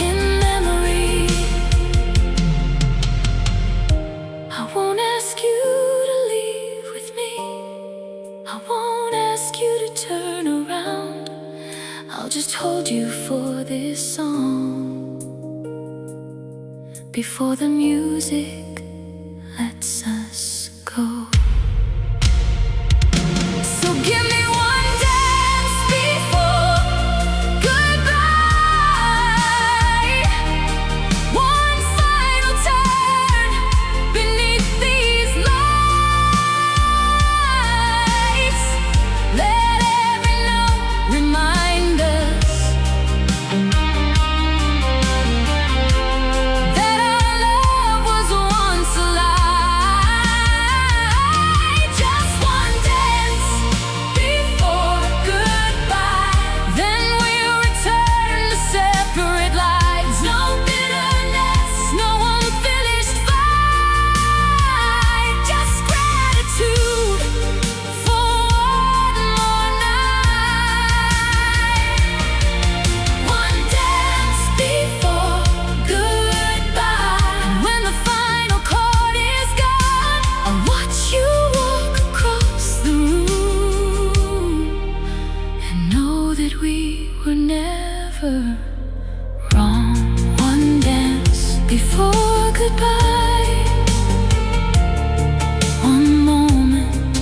in memory. I won't ask you to leave with me. I won't ask you to turn around. I'll just hold you for this song before the music lets us go. So give me one dance before goodbye, one final turn beneath these lights. Let every note remind us that our love was once alive. Just one dance before goodbye, then we'll return to separate lives. No bitterness, no unfinished fight, just gratitude for one more night. One dance before goodbye. When the final chord is gone, I'll watch you walk across the room and know that we were never wrong. One dance before goodbye, one moment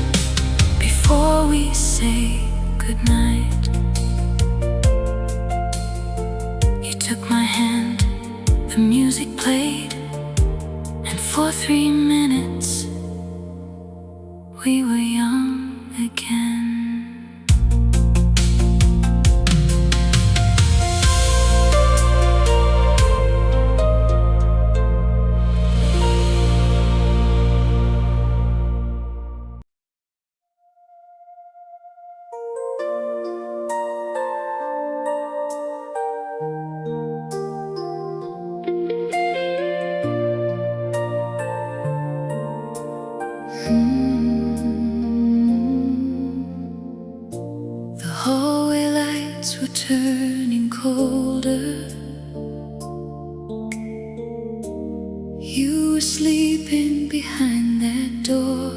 before we say goodnight. You took my hand, the music played, and for 3 minutes we were young again. The hallway lights were turning colder. You were sleeping behind that door.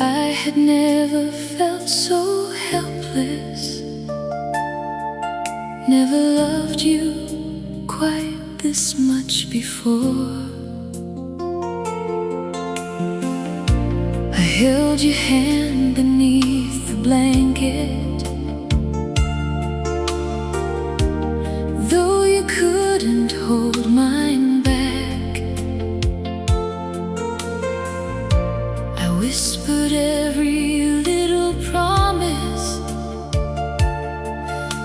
I had never felt so helpless, never loved you quite this much before. I held your hand beneath the blanket, though you couldn't hold mine back. I whispered every little promise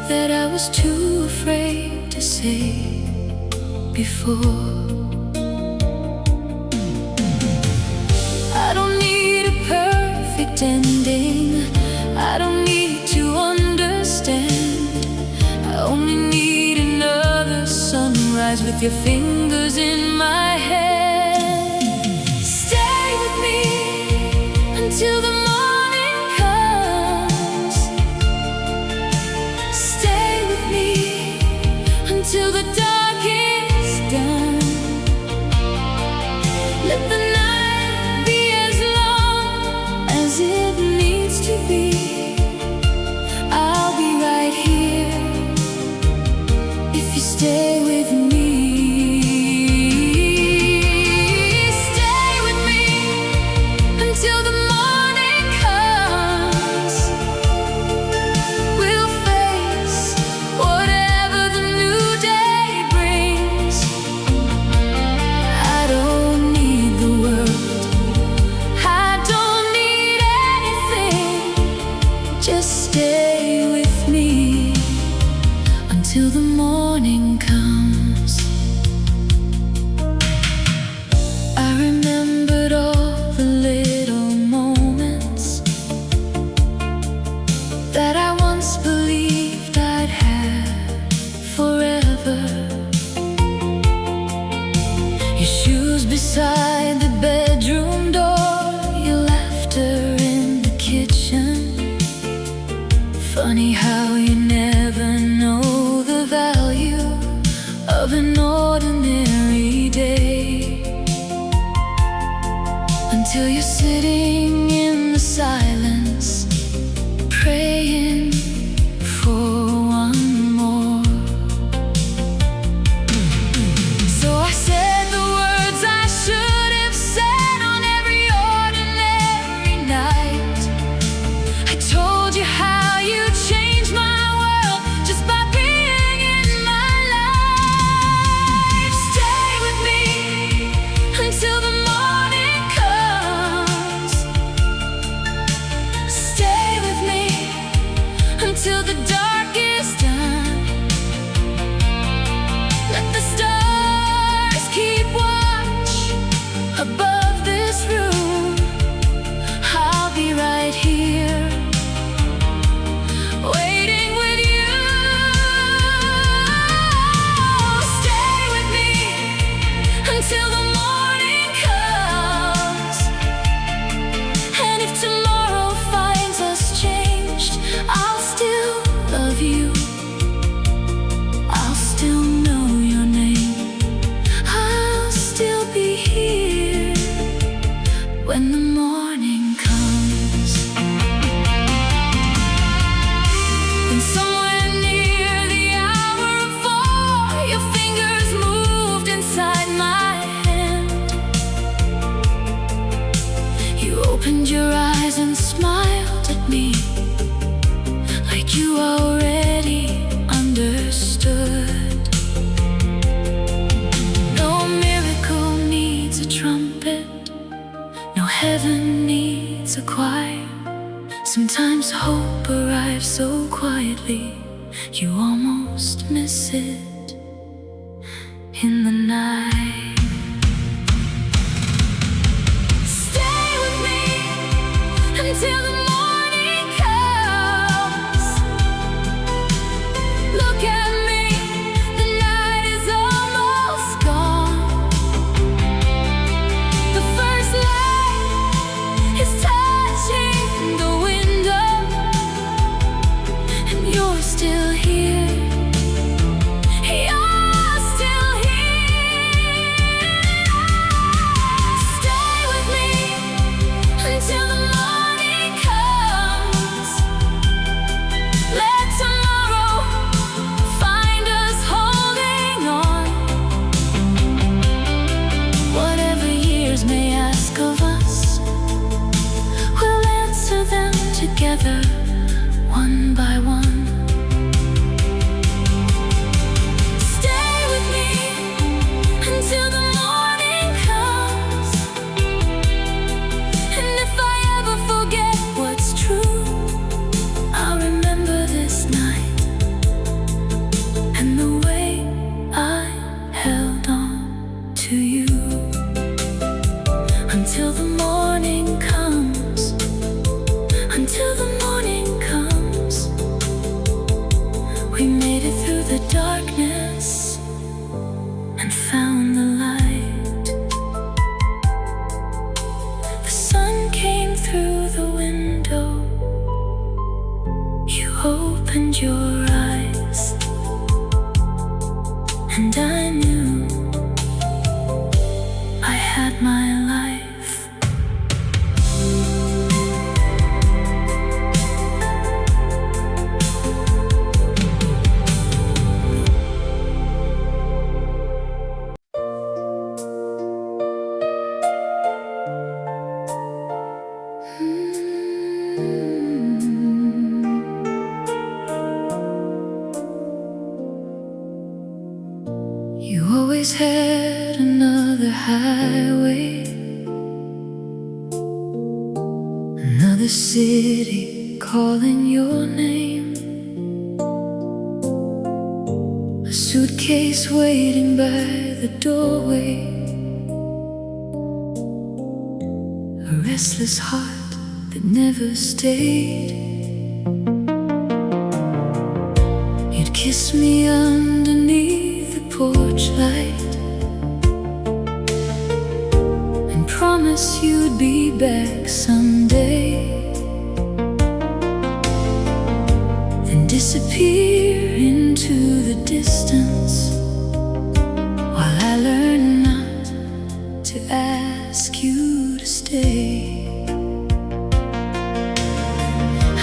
that I was too afraid to say before. I don't need a perfect ending, I don't need to understand. I only need another sunrise with your fingers in my hand. Stay with me until the morning comes. Stay with me until the dark is done. Let the night be as long as it needs to be. I'll be right here if if you stay with me. Stay with me until the morning comes. We'll face whatever the new day brings. I don't need the world, I don't need anything. Just stay with me until the morning comes. I remembered all the little moments that I once believed I'd have forever. Your shoes beside the bedroom door, your laughter in the kitchen. Funny how you never know the value of an ordinary day until you're sitting in the silence, praying for one more. So I said the words I should have said on every ordinary night. I told you how you changed my world just by being in my life. Stay with me until the morning comes. Stay with me until the dark is done. Let the stars keep watch above this room. I'll be right here waiting with you. Stay with me until the morning comes. And if tomorrow finds us changed, I'll still love you. I'll still know your name. I'll still be here when the morning comes. And somewhere near the hour of 4, your fingers moved inside my hand. You opened your eyes and smiled at me like you already understood. No miracle needs a trumpet, no heaven needs a choir. Sometimes hope arrives so quietly, you almost miss it in the night. Stay with me until the morning comes. Look at me, the night is almost gone. The first light is touching the window, and you're still here. You're still here. Stay with me until the morning comes. Let tomorrow find us holding on. Whatever years may ask of us, we'll answer them together, one by one. Stay with me until the morning comes. And if I ever forget what's true, I'll remember this night and the way I held on to you until the morning comes. Until the morning comes. We made it through the darkness and found the light. The sun came through the window. You opened your eyes, and I knew I had my life. You always had another highway, another city calling your name, a suitcase waiting by the doorway, a restless heart that never stayed. You'd kiss me underneath the porch light and promise you'd be back someday, then disappear into the distance while I learn not to ask you to stay.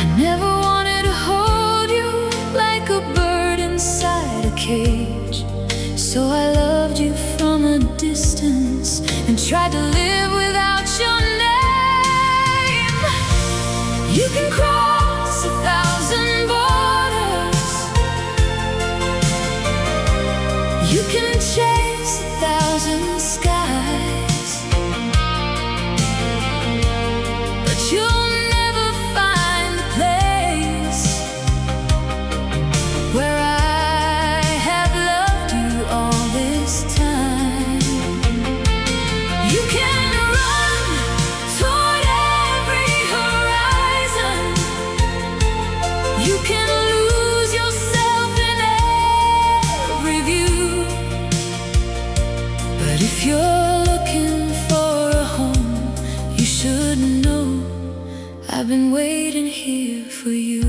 I never wanted to hold you like a bird inside a cage, so I loved you from a distance and tried to live without your name. You can cross 1,000 borders, you can chase 1,000 skies, but you'll never find the place where I have loved you all this time. You can run toward every horizon, you can lose yourself in every view, but if you're looking for a home, you should know I've been waiting here for you.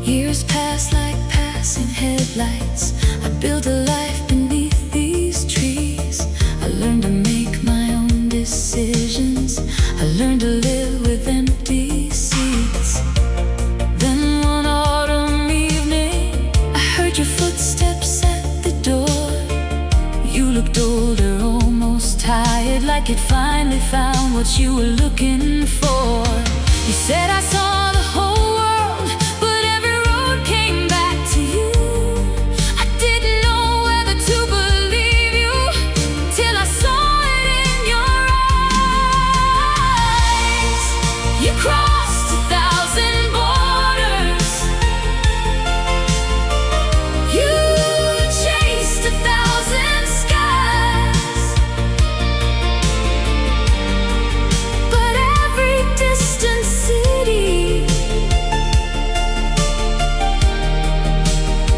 Years pass like passing headlights. I built a life beneath these trees. I learned to make my own decisions. I learned to live with empty seats. Then one autumn evening, I heard your footsteps at the door. You looked older, almost tired, like you'd finally found what you were looking for. You said I saw the whole world, but every road came back to you. I didn't know whether to believe you till I saw it in your eyes. You crossed 1,000 borders, you chased 1,000 skies, but every distant city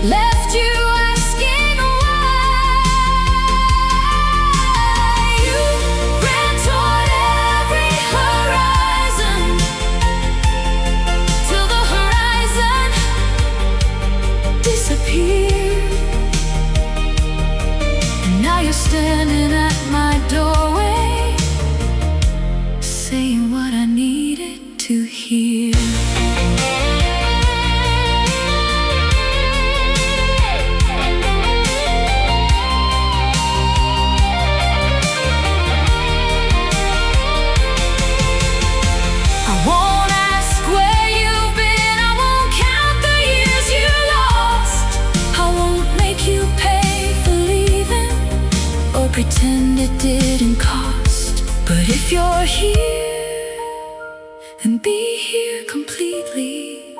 left you asking why. You ran toward every horizon till the horizon disappeared, and now you're standing at my doorway, saying what I needed to hear. I won't ask where you've been, I won't count the years you lost, I won't make you pay for leaving or pretend it didn't cost. But if you're here, then be here completely.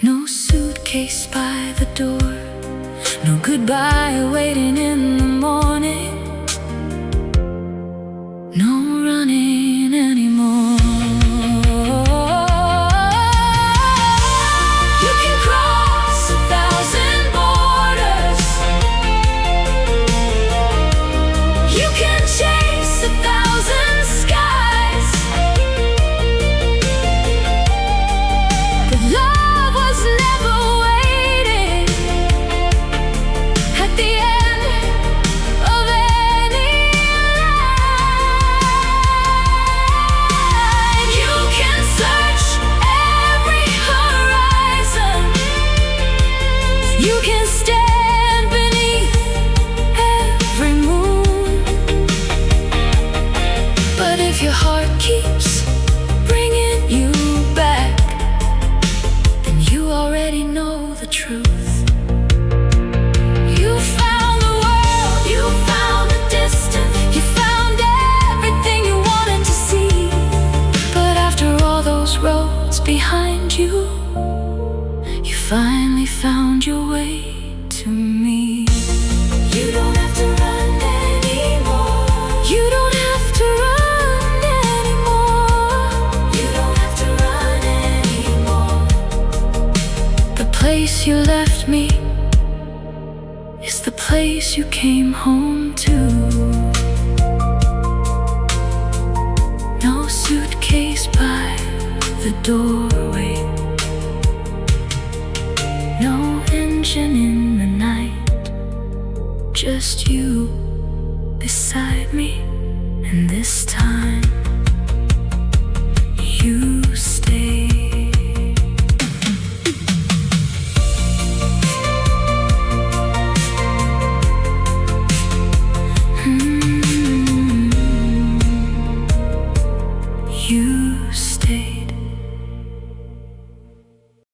No suitcase by the door, no goodbye waiting in the morning, no running anymore. You can cross 1,000 borders, you can chase 1,000 skies, but love was never waiting. At the end, finally found your way to me. You don't have to run anymore. You don't have to run anymore. You don't have to run anymore. The place you left me is the place you came home to. No suitcase by the doorway, no engine in the night, just you beside me, and this time